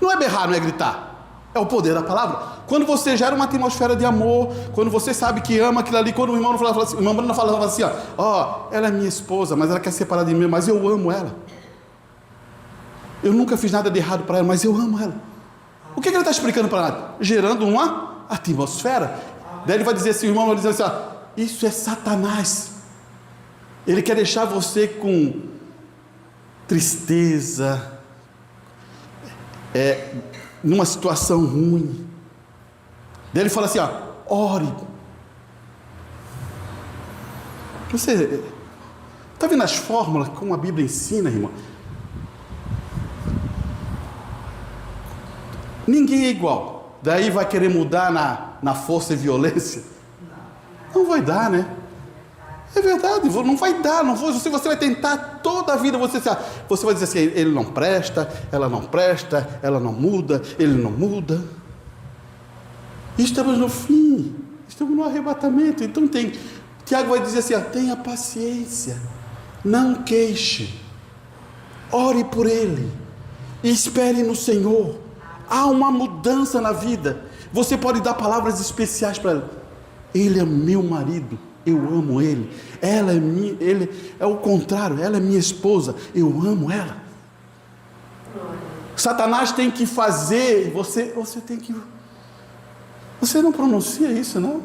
Não é berrar, não é gritar. É o poder da palavra. Quando você gera uma atmosfera de amor, quando você sabe que ama aquilo ali, quando o irmão não fala assim, o irmão não falava assim, ela é minha esposa, mas ela quer separar de mim, mas eu amo ela. Eu nunca fiz nada de errado para ela, mas eu amo ela. O que ele está explicando para ela? Gerando uma atmosfera. Daí ele vai dizer assim, o irmão vai dizer assim, isso é Satanás. Ele quer deixar você com tristeza, numa situação ruim. Daí ele fala assim, ore. Você está vendo as fórmulas como a Bíblia ensina, irmão? Ninguém é igual. Daí vai querer mudar na força e violência? Não vai dar, né? É verdade, não vai dar. Você vai tentar toda a vida. Você vai dizer assim, ele não presta, ela não presta, ela não muda, ele não muda. E estamos no fim, estamos no arrebatamento. Então Tiago vai dizer assim, tenha paciência, não queixe, ore por ele, espere no Senhor. Há uma mudança na vida. Você pode dar palavras especiais para ele. Ele é meu marido, eu amo ele. Ela é minha, ele é o contrário, ela é minha esposa, eu amo ela. Satanás tem que fazer, você tem que... Você não pronuncia isso, não?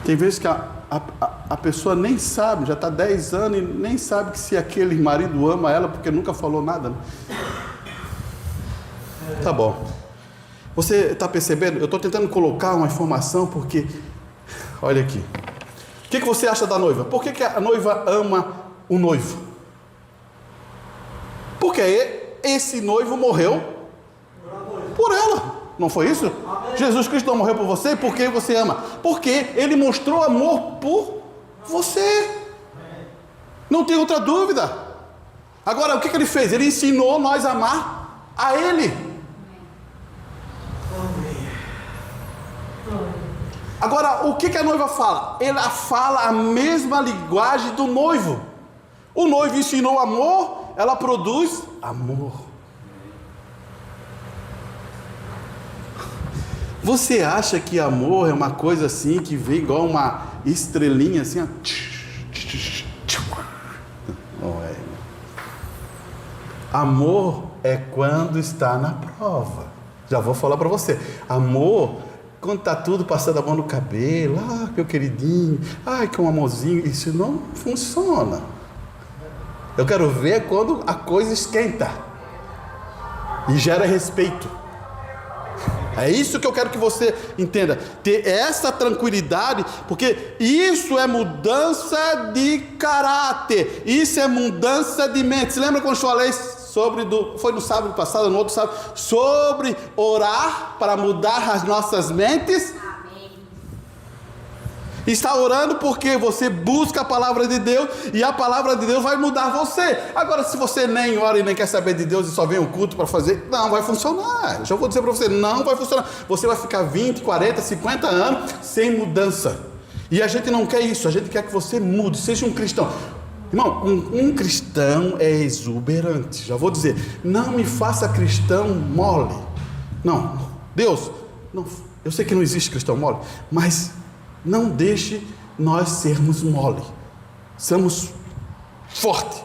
Tem vezes que a pessoa nem sabe, já está 10 anos e nem sabe que se aquele marido ama ela porque nunca falou nada. Tá bom. Você está percebendo? Eu estou tentando colocar uma informação porque, olha aqui. O que você acha da noiva? Por que a noiva ama o noivo? Porque esse noivo morreu por ela. Não foi isso? Jesus Cristo não morreu por você porque você ama. Porque Ele mostrou amor por você. Não tem outra dúvida. Agora, o que Ele fez? Ele ensinou nós a amar a Ele. Agora, o que a noiva fala? Ela fala a mesma linguagem do noivo. O noivo ensinou amor, ela produz amor. Você acha que amor é uma coisa assim, que vem igual uma estrelinha assim? Não é. Amor é quando está na prova. Já vou falar para você. Amor quando está tudo passando a mão no cabelo, meu queridinho, que um amorzinho, isso não funciona. Eu quero ver quando a coisa esquenta e gera respeito. É isso que eu quero que você entenda, ter essa tranquilidade, porque isso é mudança de caráter, isso é mudança de mente. Você lembra quando eu falei foi no sábado passado, no outro sábado, sobre orar para mudar as nossas mentes? Está orando porque você busca a palavra de Deus e a palavra de Deus vai mudar você. Agora, se você nem ora e nem quer saber de Deus e só vem o culto para fazer, não vai funcionar. Já vou dizer para você, não vai funcionar. Você vai ficar 20, 40, 50 anos sem mudança. E a gente não quer isso, a gente quer que você mude, seja um cristão. Irmão, um cristão é exuberante. Já vou dizer, não me faça cristão mole. Não, Deus, não, eu sei que não existe cristão mole, mas não deixe nós sermos mole. Somos fortes.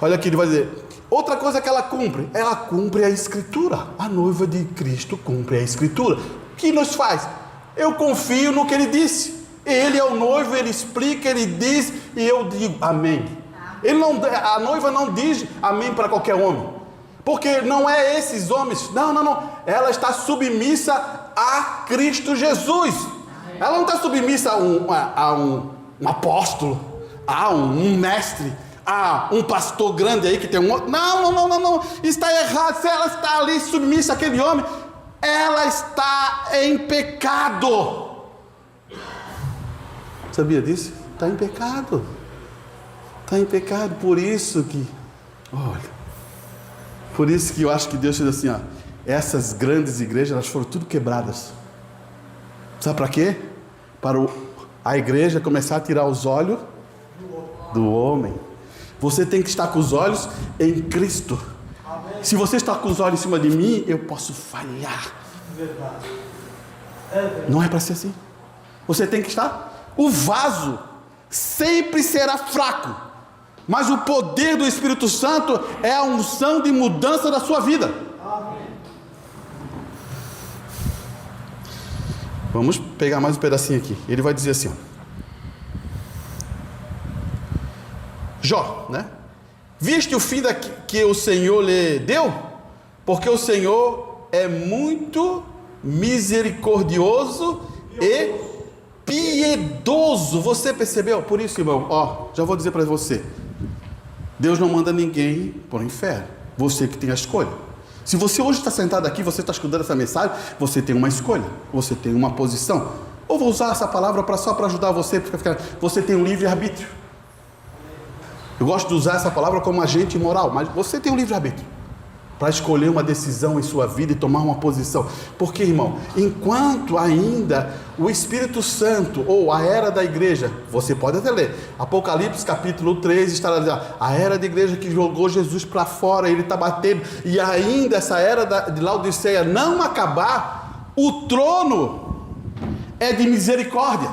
Olha aqui, ele vai dizer, outra coisa que ela cumpre a Escritura. A noiva de Cristo cumpre a Escritura. O que nos faz? Eu confio no que ele disse. Ele é o noivo, ele explica, ele diz, e eu digo amém. A noiva não diz amém para qualquer homem, porque não é esses homens, não, ela está submissa a Cristo Jesus. Ela não está submissa a um apóstolo, a um mestre, a um pastor grande aí que tem um outro. Não, está errado. Se ela está ali submissa àquele homem, ela está em pecado. Sabia disso? Está em pecado. Está em pecado. Por isso que eu acho que Deus fez assim, essas grandes igrejas, elas foram tudo quebradas. Sabe para quê? Para a igreja começar a tirar os olhos do homem. Você tem que estar com os olhos em Cristo. Amém. Se você está com os olhos em cima de mim, eu posso falhar. Verdade. Não é para ser assim. Você tem que estar. O vaso sempre será fraco, mas o poder do Espírito Santo é a unção de mudança da sua vida. Amém. Vamos pegar mais um pedacinho aqui. Ele vai dizer assim, Jó, né? Viste o fim que o Senhor lhe deu? Porque o Senhor é muito misericordioso e piedoso. Você percebeu? Por isso, irmão, já vou dizer para você, Deus não manda ninguém para o inferno. Você que tem a escolha. Se você hoje está sentado aqui, você está escutando essa mensagem, você tem uma escolha, você tem uma posição. Ou vou usar essa palavra só para ajudar você, porque você tem um livre-arbítrio. Eu gosto de usar essa palavra como agente moral, mas você tem um livre-arbítrio para escolher uma decisão em sua vida e tomar uma posição. Porque, irmão, enquanto ainda o Espírito Santo, ou a era da igreja, você pode até ler, Apocalipse capítulo 3, está lá, a era da igreja que jogou Jesus para fora, ele está batendo, e ainda essa era de Laodiceia não acabar, o trono é de misericórdia.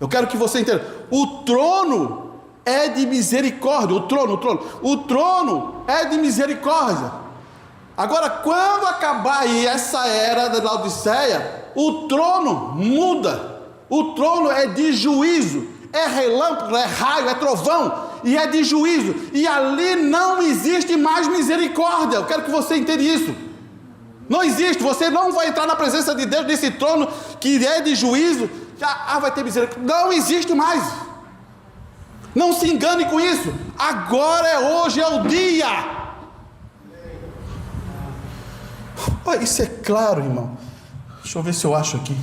Eu quero que você entenda, o trono é de misericórdia, o trono é de misericórdia. Agora, quando acabar aí essa era da Laodiceia, o trono muda. O trono é de juízo, é relâmpago, é raio, é trovão, e é de juízo. E ali não existe mais misericórdia. Eu quero que você entenda isso. Não existe. Você não vai entrar na presença de Deus nesse trono que é de juízo. Vai ter misericórdia. Não existe mais. Não se engane com isso. Agora hoje é o dia. Isso é claro, irmão. Deixa eu ver se eu acho aqui.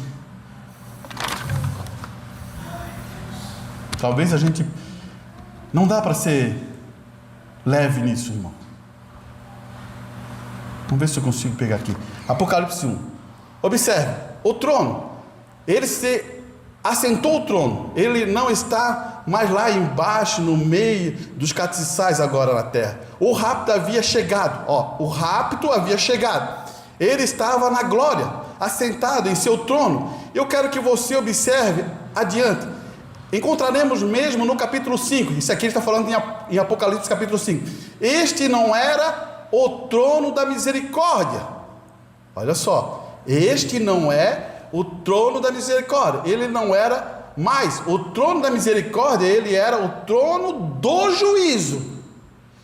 Talvez a gente... Não dá para ser leve nisso, irmão. Vamos ver se eu consigo pegar aqui. Apocalipse 1. Observe, o trono. Ele se assentou o trono. Ele não está mais lá embaixo, no meio dos castiçais agora na terra. O rapto havia chegado. O rapto havia chegado. Ele estava na glória, assentado em seu trono. Eu quero que você observe adiante. Encontraremos mesmo no capítulo 5. Isso aqui ele está falando em Apocalipse capítulo 5. Este não era o trono da misericórdia. Olha só. Este não é o trono da misericórdia. Ele não era mais o trono da misericórdia, ele era o trono do juízo.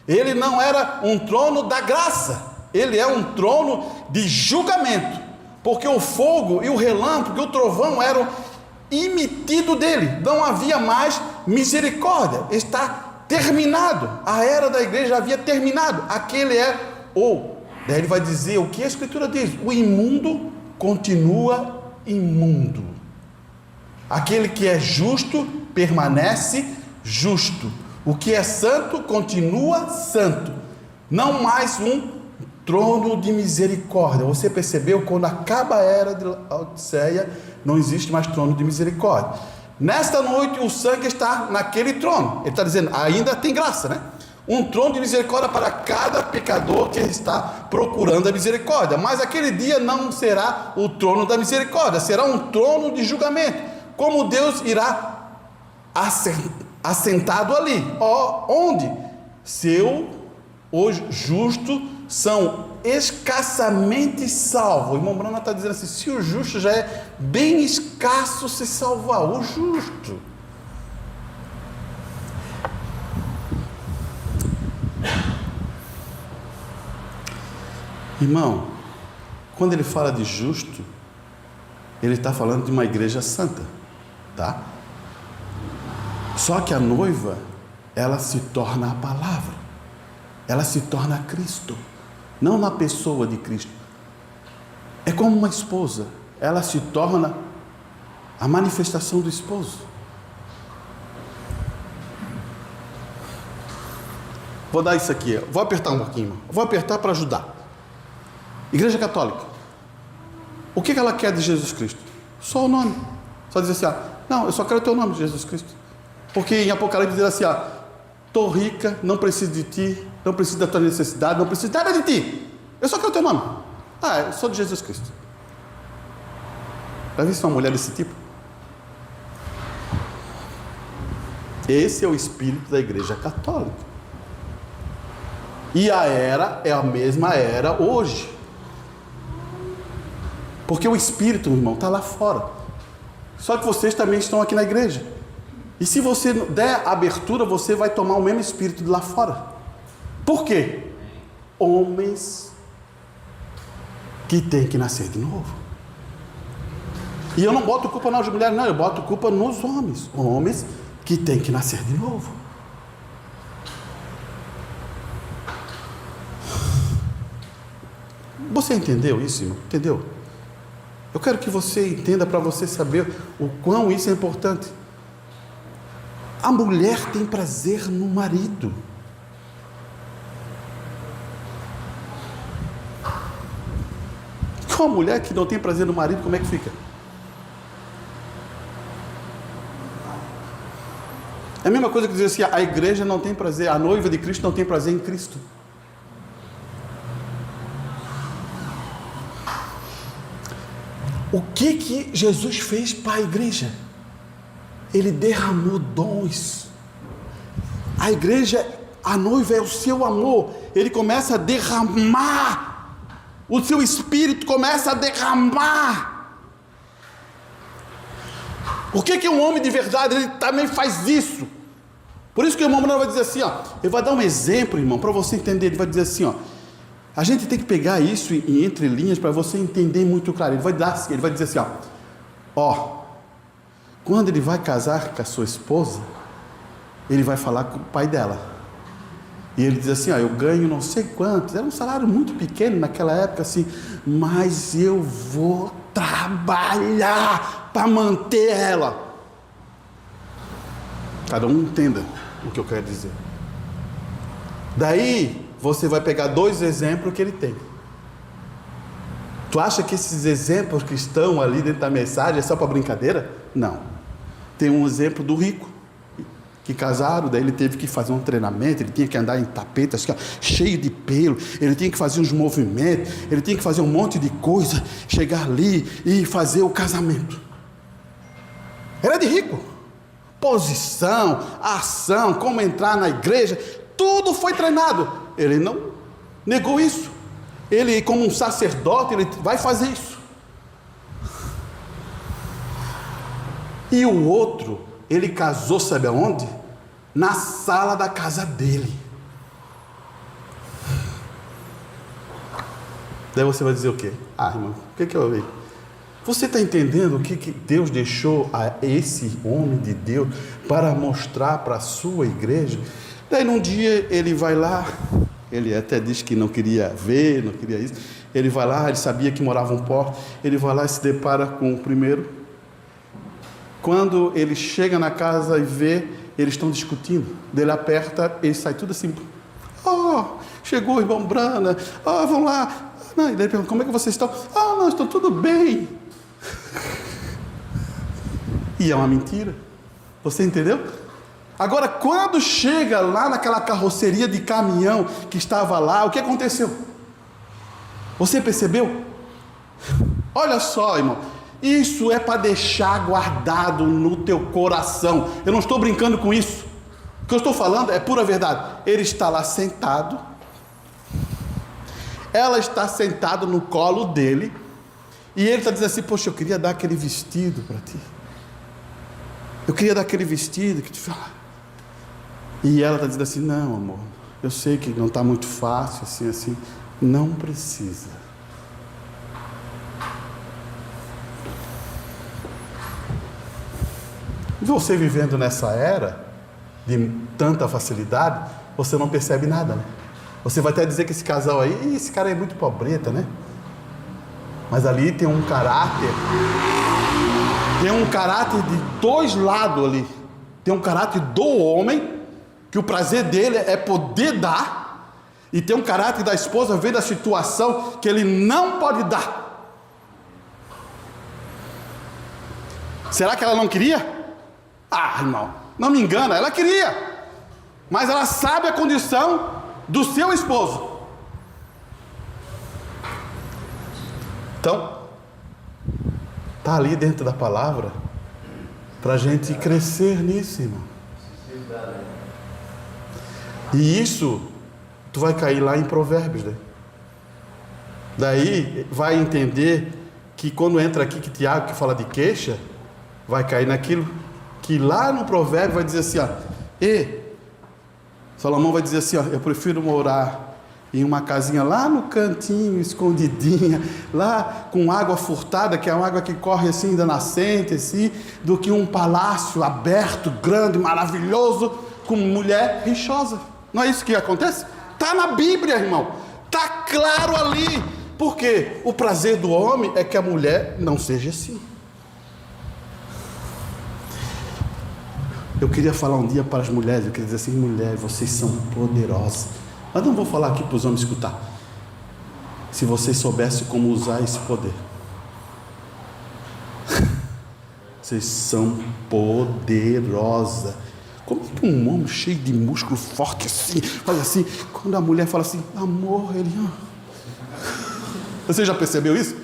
Ele não era um trono da graça, ele é um trono de julgamento, porque o fogo e o relâmpago e o trovão eram emitidos dele. Não havia mais misericórdia, está terminado. A era da igreja havia terminado. Aquele é daí ele vai dizer o que a Escritura diz: o imundo continua imundo, aquele que é justo permanece justo, o que é santo continua santo. Não mais um trono de misericórdia. Você percebeu? Quando acaba a era de Laodiceia, não existe mais trono de misericórdia. Nesta noite o sangue está naquele trono. Ele está dizendo, ainda tem graça, né? Um trono de misericórdia para cada pecador que está procurando a misericórdia. Mas aquele dia não será o trono da misericórdia, será um trono de julgamento. Como Deus irá assentado ali, onde os justos são escassamente salvos. O irmão Bruno está dizendo assim: se o justo já é bem escasso se salvar, o justo. Irmão, quando ele fala de justo, ele está falando de uma igreja santa, tá? Só que a noiva, ela se torna a palavra, ela se torna Cristo, não na pessoa de Cristo. É como uma esposa, ela se torna a manifestação do esposo. Vou dar isso aqui, vou apertar um pouquinho, vou apertar para ajudar. Igreja Católica, o que ela quer de Jesus Cristo? Só o nome. Só dizer assim, não, eu só quero o teu nome, Jesus Cristo. Porque em Apocalipse diz assim, estou rica, não preciso de ti, não preciso da tua necessidade, não preciso nada de ti, eu só quero o teu nome. Eu sou de Jesus Cristo. Já visto uma mulher desse tipo? Esse é o espírito da Igreja Católica. E a era é a mesma era hoje. Porque o espírito, meu irmão, está lá fora. Só que vocês também estão aqui na igreja. E se você der abertura, você vai tomar o mesmo espírito de lá fora. Por quê? Homens que têm que nascer de novo. E eu não boto culpa nas mulheres, não. Eu boto culpa nos homens. Homens que têm que nascer de novo. Você entendeu isso, irmão? Entendeu? Eu quero que você entenda, para você saber o quão isso é importante. A mulher tem prazer no marido. Com a mulher que não tem prazer no marido, como é que fica? É a mesma coisa que dizer assim, a igreja não tem prazer, a noiva de Cristo não tem prazer em Cristo. O que Jesus fez para a igreja? Ele derramou dons. A igreja, a noiva é o seu amor. Ele começa a derramar. O seu espírito começa a derramar. O que um homem de verdade, ele também faz isso. Por isso que o irmão vai dizer assim, ele vai dar um exemplo, irmão, para você entender. Ele vai dizer assim, a gente tem que pegar isso em entrelinhas para você entender muito claro. Ele vai dizer assim, quando ele vai casar com a sua esposa, ele vai falar com o pai dela. E ele diz assim, eu ganho não sei quanto, era um salário muito pequeno naquela época, assim, mas eu vou trabalhar para manter ela. Cada um entenda o que eu quero dizer. Daí você vai pegar 2 exemplos que ele tem. Tu acha que esses exemplos que estão ali dentro da mensagem é só para brincadeira? Não. Tem um exemplo do rico, que casaram, daí ele teve que fazer um treinamento, ele tinha que andar em tapetas cheio de pelo, ele tinha que fazer uns movimentos, ele tinha que fazer um monte de coisa, chegar ali e fazer o casamento. Era de rico. Posição, ação, como entrar na igreja, tudo foi treinado. Ele não negou isso. Ele, como um sacerdote, ele vai fazer isso. E o outro, ele casou, sabe aonde? Na sala da casa dele. Daí você vai dizer o quê? Irmão, o que eu vi? Você está entendendo o que Deus deixou a esse homem de Deus para mostrar para a sua igreja? Daí num dia ele vai lá, ele até diz que não queria ver, não queria isso. Ele vai lá, ele sabia que morava um porco, ele vai lá e se depara com o primeiro. Quando ele chega na casa e vê, eles estão discutindo. Ele aperta, ele sai tudo assim. Chegou o irmão Brana, vamos lá. Não, e daí ele pergunta, como é que vocês estão? Não, estou tudo bem. E é uma mentira. Você entendeu? Agora, quando chega lá naquela carroceria de caminhão que estava lá, o que aconteceu? Você percebeu? Olha só, irmão. Isso é para deixar guardado no teu coração. Eu não estou brincando com isso. O que eu estou falando é pura verdade. Ele está lá sentado. Ela está sentada no colo dele. E ele está dizendo assim, poxa, eu queria dar aquele vestido para ti. Eu queria dar aquele vestido que te fala. E ela está dizendo assim, não, amor, eu sei que não está muito fácil, assim, não precisa. Você vivendo nessa era de tanta facilidade, você não percebe nada, né? Você vai até dizer que esse casal aí, esse cara é muito pobreta, né? Mas ali tem um caráter de dois lados ali. Tem um caráter do homem, que o prazer dele é poder dar, e tem um caráter da esposa, ver da situação que ele não pode dar. Será que ela não queria? Irmão, não me engana, ela queria, mas ela sabe a condição do seu esposo. Então, está ali dentro da palavra, para a gente crescer nisso, irmão. E isso, tu vai cair lá em Provérbios, né? Daí, vai entender que quando entra aqui, que Tiago que fala de queixa, vai cair naquilo que lá no provérbio vai dizer assim, Salomão vai dizer assim, eu prefiro morar em uma casinha lá no cantinho, escondidinha, lá com água furtada, que é uma água que corre assim da nascente, assim, do que um palácio aberto, grande, maravilhoso, com mulher rixosa. Não é isso que acontece? Está na Bíblia, irmão, está claro ali. Por quê? O prazer do homem é que a mulher não seja assim. Eu queria falar um dia para as mulheres, eu queria dizer assim, mulheres, vocês são poderosas. Mas não vou falar aqui para os homens escutar. Se vocês soubessem como usar esse poder. Vocês são poderosas. Como é que um homem cheio de músculo forte assim, faz assim, quando a mulher fala assim, amor, ele... Você já percebeu isso?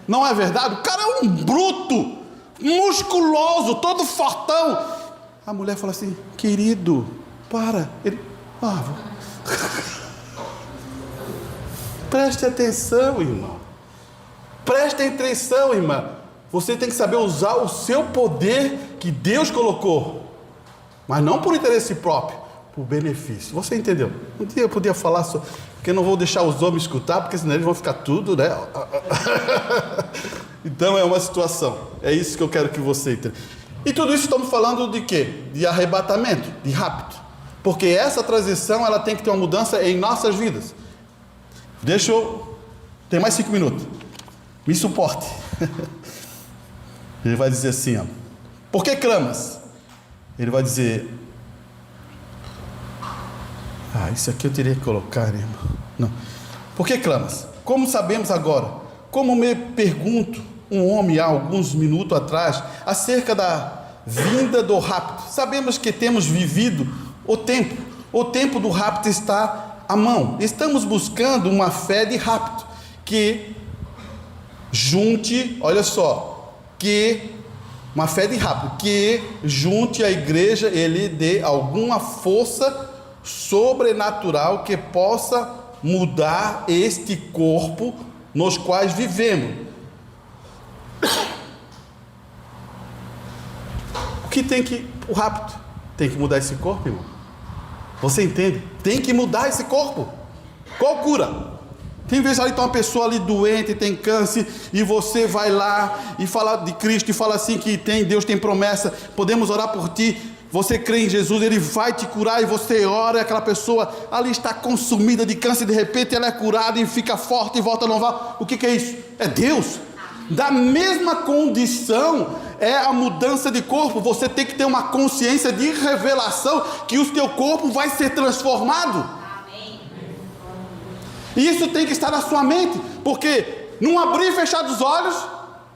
Não é verdade? O cara é um bruto, musculoso, todo fortão. A mulher fala assim, querido, para. Ele, preste atenção, irmão. Preste atenção, irmã. Você tem que saber usar o seu poder que Deus colocou. Mas não por interesse próprio, por benefício. Você entendeu? Um dia eu podia falar só, porque eu não vou deixar os homens escutar, porque senão eles vão ficar tudo, né? Então é uma situação. É isso que eu quero que você entenda. E tudo isso estamos falando de quê? De arrebatamento, de rapto. Porque essa transição, ela tem que ter uma mudança em nossas vidas. Deixa eu... Tem mais 5 minutos. Me suporte. Ele vai dizer assim, por que clamas? Ele vai dizer... isso aqui eu teria que colocar, né, irmão? Não. Por que clamas? Como sabemos agora? Como me pergunto um homem há alguns minutos atrás acerca da vinda do rapto. Sabemos que temos vivido o tempo do rapto está à mão. Estamos buscando uma fé de rapto que junte, olha só, uma fé de rapto que junte a igreja, ele dê alguma força sobrenatural que possa mudar este corpo nos quais vivemos. o rapto, tem que mudar esse corpo, irmão. Você entende? Tem que mudar esse corpo. Qual cura? Tem vezes ali, tem uma pessoa ali doente, tem câncer, e você vai lá e fala de Cristo, e fala assim que Deus tem promessa, podemos orar por ti, você crê em Jesus, Ele vai te curar, e você ora, e aquela pessoa ali está consumida de câncer, de repente ela é curada e fica forte e volta a louvar. O que é isso? É Deus. Da mesma condição é a mudança de corpo. Você tem que ter uma consciência de revelação que o teu corpo vai ser transformado. E isso tem que estar na sua mente, porque num abrir e fechar dos olhos,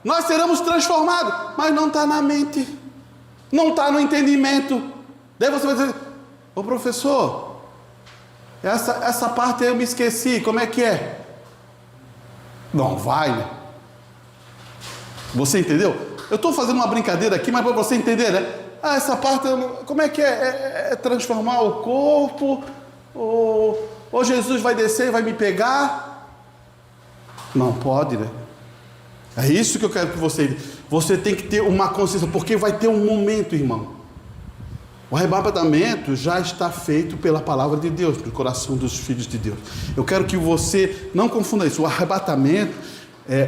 nós seremos transformados, mas não está na mente, não está no entendimento. Daí você vai dizer: ô professor, essa parte eu me esqueci, como é que é? Não vai, né? Você entendeu? Eu estou fazendo uma brincadeira aqui, mas para você entender, né? Essa parte, como é que é? É transformar o corpo, ou Jesus vai descer e vai me pegar? Não pode, né? É isso que eu quero que você tem que ter uma consciência, porque vai ter um momento, irmão. O arrebatamento já está feito pela palavra de Deus, no coração dos filhos de Deus. Eu quero que você não confunda isso. O arrebatamento,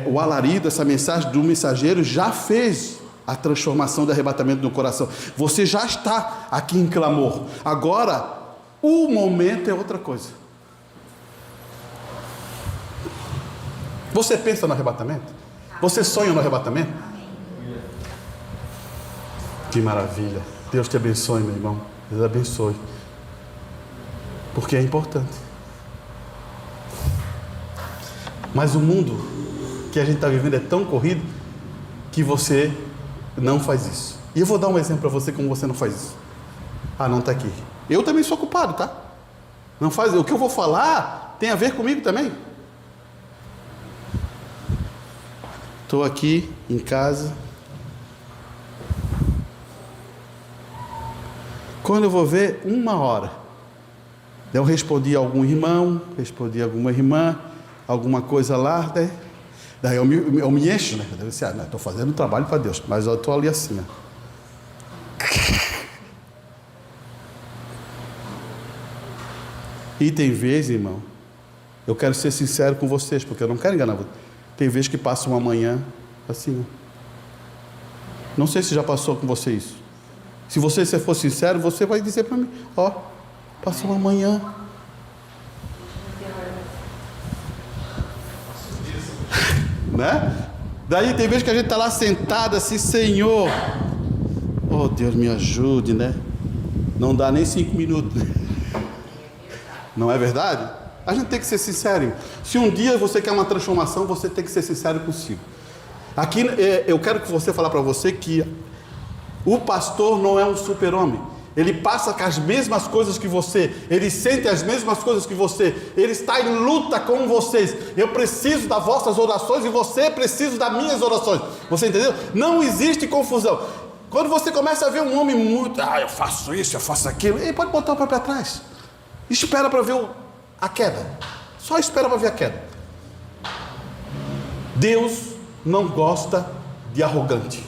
o alarido, essa mensagem do mensageiro já fez a transformação do arrebatamento no coração. Você já está aqui em clamor. Agora, o momento é outra coisa. Você pensa no arrebatamento? Você sonha no arrebatamento? Que maravilha. Deus te abençoe, meu irmão. Deus abençoe. Porque é importante. Mas o mundo que a gente está vivendo é tão corrido que você não faz isso. E eu vou dar um exemplo para você como você não faz isso. Não está aqui. Eu também sou culpado, tá? Não faz. O que eu vou falar tem a ver comigo também. Estou aqui em casa. Quando eu vou ver, 1 hora. Eu respondi a algum irmão, respondi a alguma irmã, alguma coisa lá. Daí eu me encho, né? Eu disse: estou fazendo um trabalho para Deus, mas eu estou ali assim, ó. E tem vezes, irmão, eu quero ser sincero com vocês, porque eu não quero enganar vocês. Tem vezes que passa uma manhã assim. Não sei se já passou com você isso. Se você for sincero, você vai dizer para mim: passa uma manhã. Né? Daí tem vezes que a gente está lá sentado assim: Senhor, oh Deus, me ajude, né? Não dá nem 5 minutos. Não é verdade? A gente tem que ser sincero. Se um dia você quer uma transformação, você tem que ser sincero consigo. Aqui eu quero que você falar para você que o pastor não é um super-homem. Ele passa com as mesmas coisas que você, ele sente as mesmas coisas que você, ele está em luta com vocês. Eu preciso das vossas orações e você precisa das minhas orações. Você entendeu? Não existe confusão. Quando você começa a ver um homem muito, eu faço isso, eu faço aquilo, ele pode botar o pé para trás. Espera para ver a queda. Só espera para ver a queda. Deus não gosta de arrogante.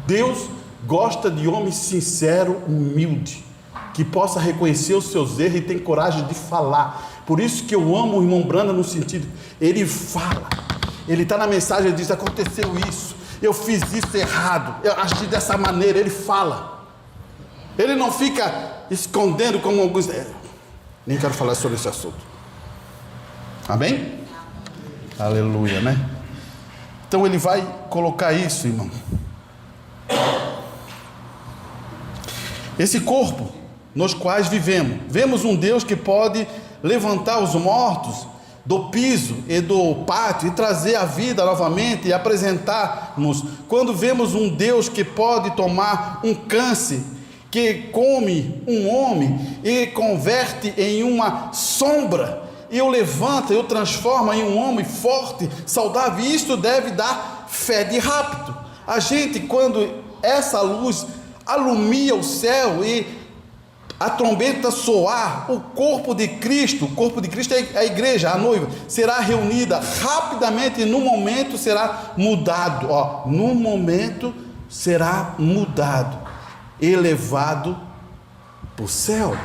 Deus gosta de homem sincero, humilde, que possa reconhecer os seus erros e tem coragem de falar. Por isso que eu amo o irmão Branda no sentido, ele fala. Ele está na mensagem, ele diz: aconteceu isso, eu fiz isso errado, eu agi dessa maneira. Ele fala. Ele não fica escondendo como alguns. Nem quero falar sobre esse assunto. Amém? Aleluia, né? Então ele vai colocar isso, irmão. Esse corpo nos quais vemos um Deus que pode levantar os mortos do piso e do pátio e trazer a vida novamente e apresentar-nos. Quando vemos um Deus que pode tomar um câncer, que come um homem e converte em uma sombra, e o levanta, e o transforma em um homem forte, saudável. Isto deve dar fé de rapto. A gente, quando essa luz alumia o céu e a trombeta soar, o corpo de Cristo é a igreja, a noiva, será reunida rapidamente e no momento será mudado. No momento será mudado. elevado para o céu.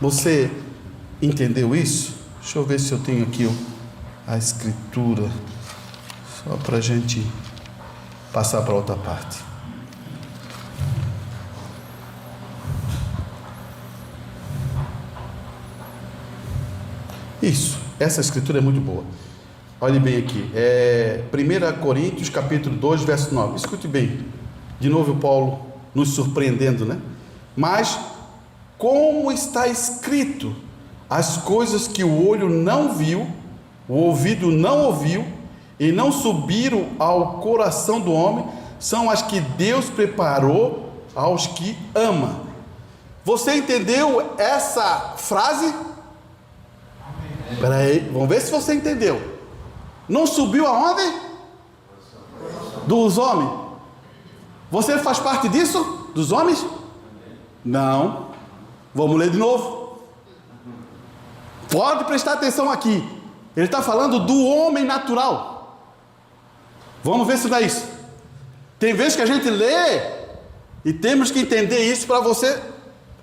Você entendeu isso? Deixa eu ver se eu tenho aqui a escritura, só para a gente passar para outra parte. Isso, essa escritura é muito boa. Olhe bem aqui, 1 Coríntios capítulo 2, verso 9. Escute bem, de novo o Paulo nos surpreendendo, né? Mas, como está escrito, as coisas que o olho não viu, o ouvido não ouviu, e não subiram ao coração do homem, são as que Deus preparou aos que ama. Você entendeu essa frase? Espera aí, vamos ver se você entendeu. Não subiu aonde? Dos homens. Você faz parte disso? Dos homens? Não. Vamos ler de novo. Pode prestar atenção aqui. Ele está falando do homem natural. Vamos ver se não é isso. Tem vezes que a gente lê e temos que entender isso para você.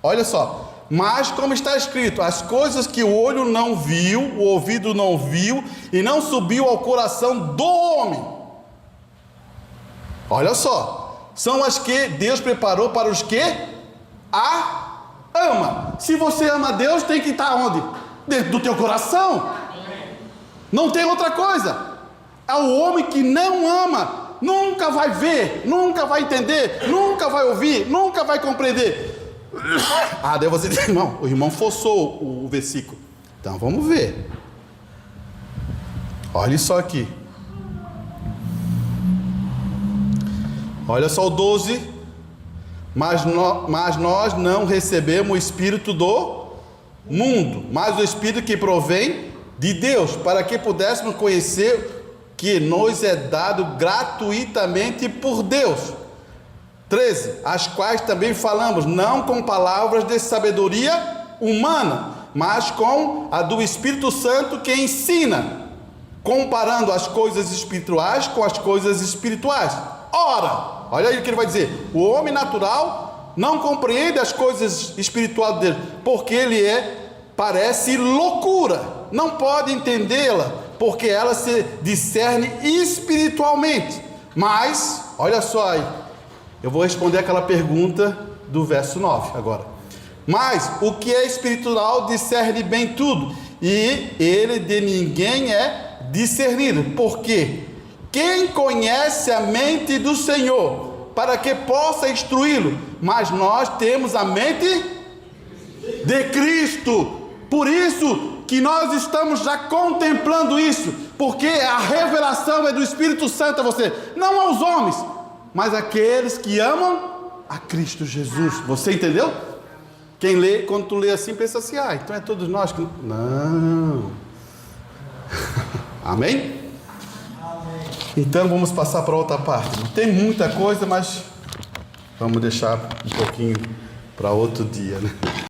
Olha só. Mas como está escrito, as coisas que o olho não viu, o ouvido não viu e não subiu ao coração do homem. Olha só. São as que Deus preparou para os que a ama. Se você ama Deus, tem que estar onde? Dentro do teu coração. Não tem outra coisa. É o homem que não ama, nunca vai ver, nunca vai entender, nunca vai ouvir, nunca vai compreender. Ah, daí você diz, irmão, o irmão forçou o versículo. Então vamos ver. Olha só aqui. Olha só o 12. Mas nós não recebemos o espírito do mundo, mas o espírito que provém de Deus, para que pudéssemos conhecer que nos é dado gratuitamente por Deus. 13, as quais também falamos, não com palavras de sabedoria humana, mas com a do Espírito Santo que ensina, comparando as coisas espirituais com as coisas espirituais. Ora, olha aí o que ele vai dizer, o homem natural não compreende as coisas espirituais dele, porque ele parece loucura, não pode entendê-la, porque ela se discerne espiritualmente. Mas, olha só aí, eu vou responder aquela pergunta do verso 9 agora. Mas o que é espiritual discerne bem tudo, e ele de ninguém é discernido, porque quem conhece a mente do Senhor, para que possa instruí-lo? Mas nós temos a mente de Cristo. Por isso que nós estamos já contemplando isso, porque a revelação é do Espírito Santo a você, não aos homens, mas aqueles que amam a Cristo Jesus. Você entendeu? Quem lê, quando tu lê assim, pensa assim, então é todos nós que... Não. Amém? Então vamos passar para outra parte. Tem muita coisa, mas vamos deixar um pouquinho para outro dia, né?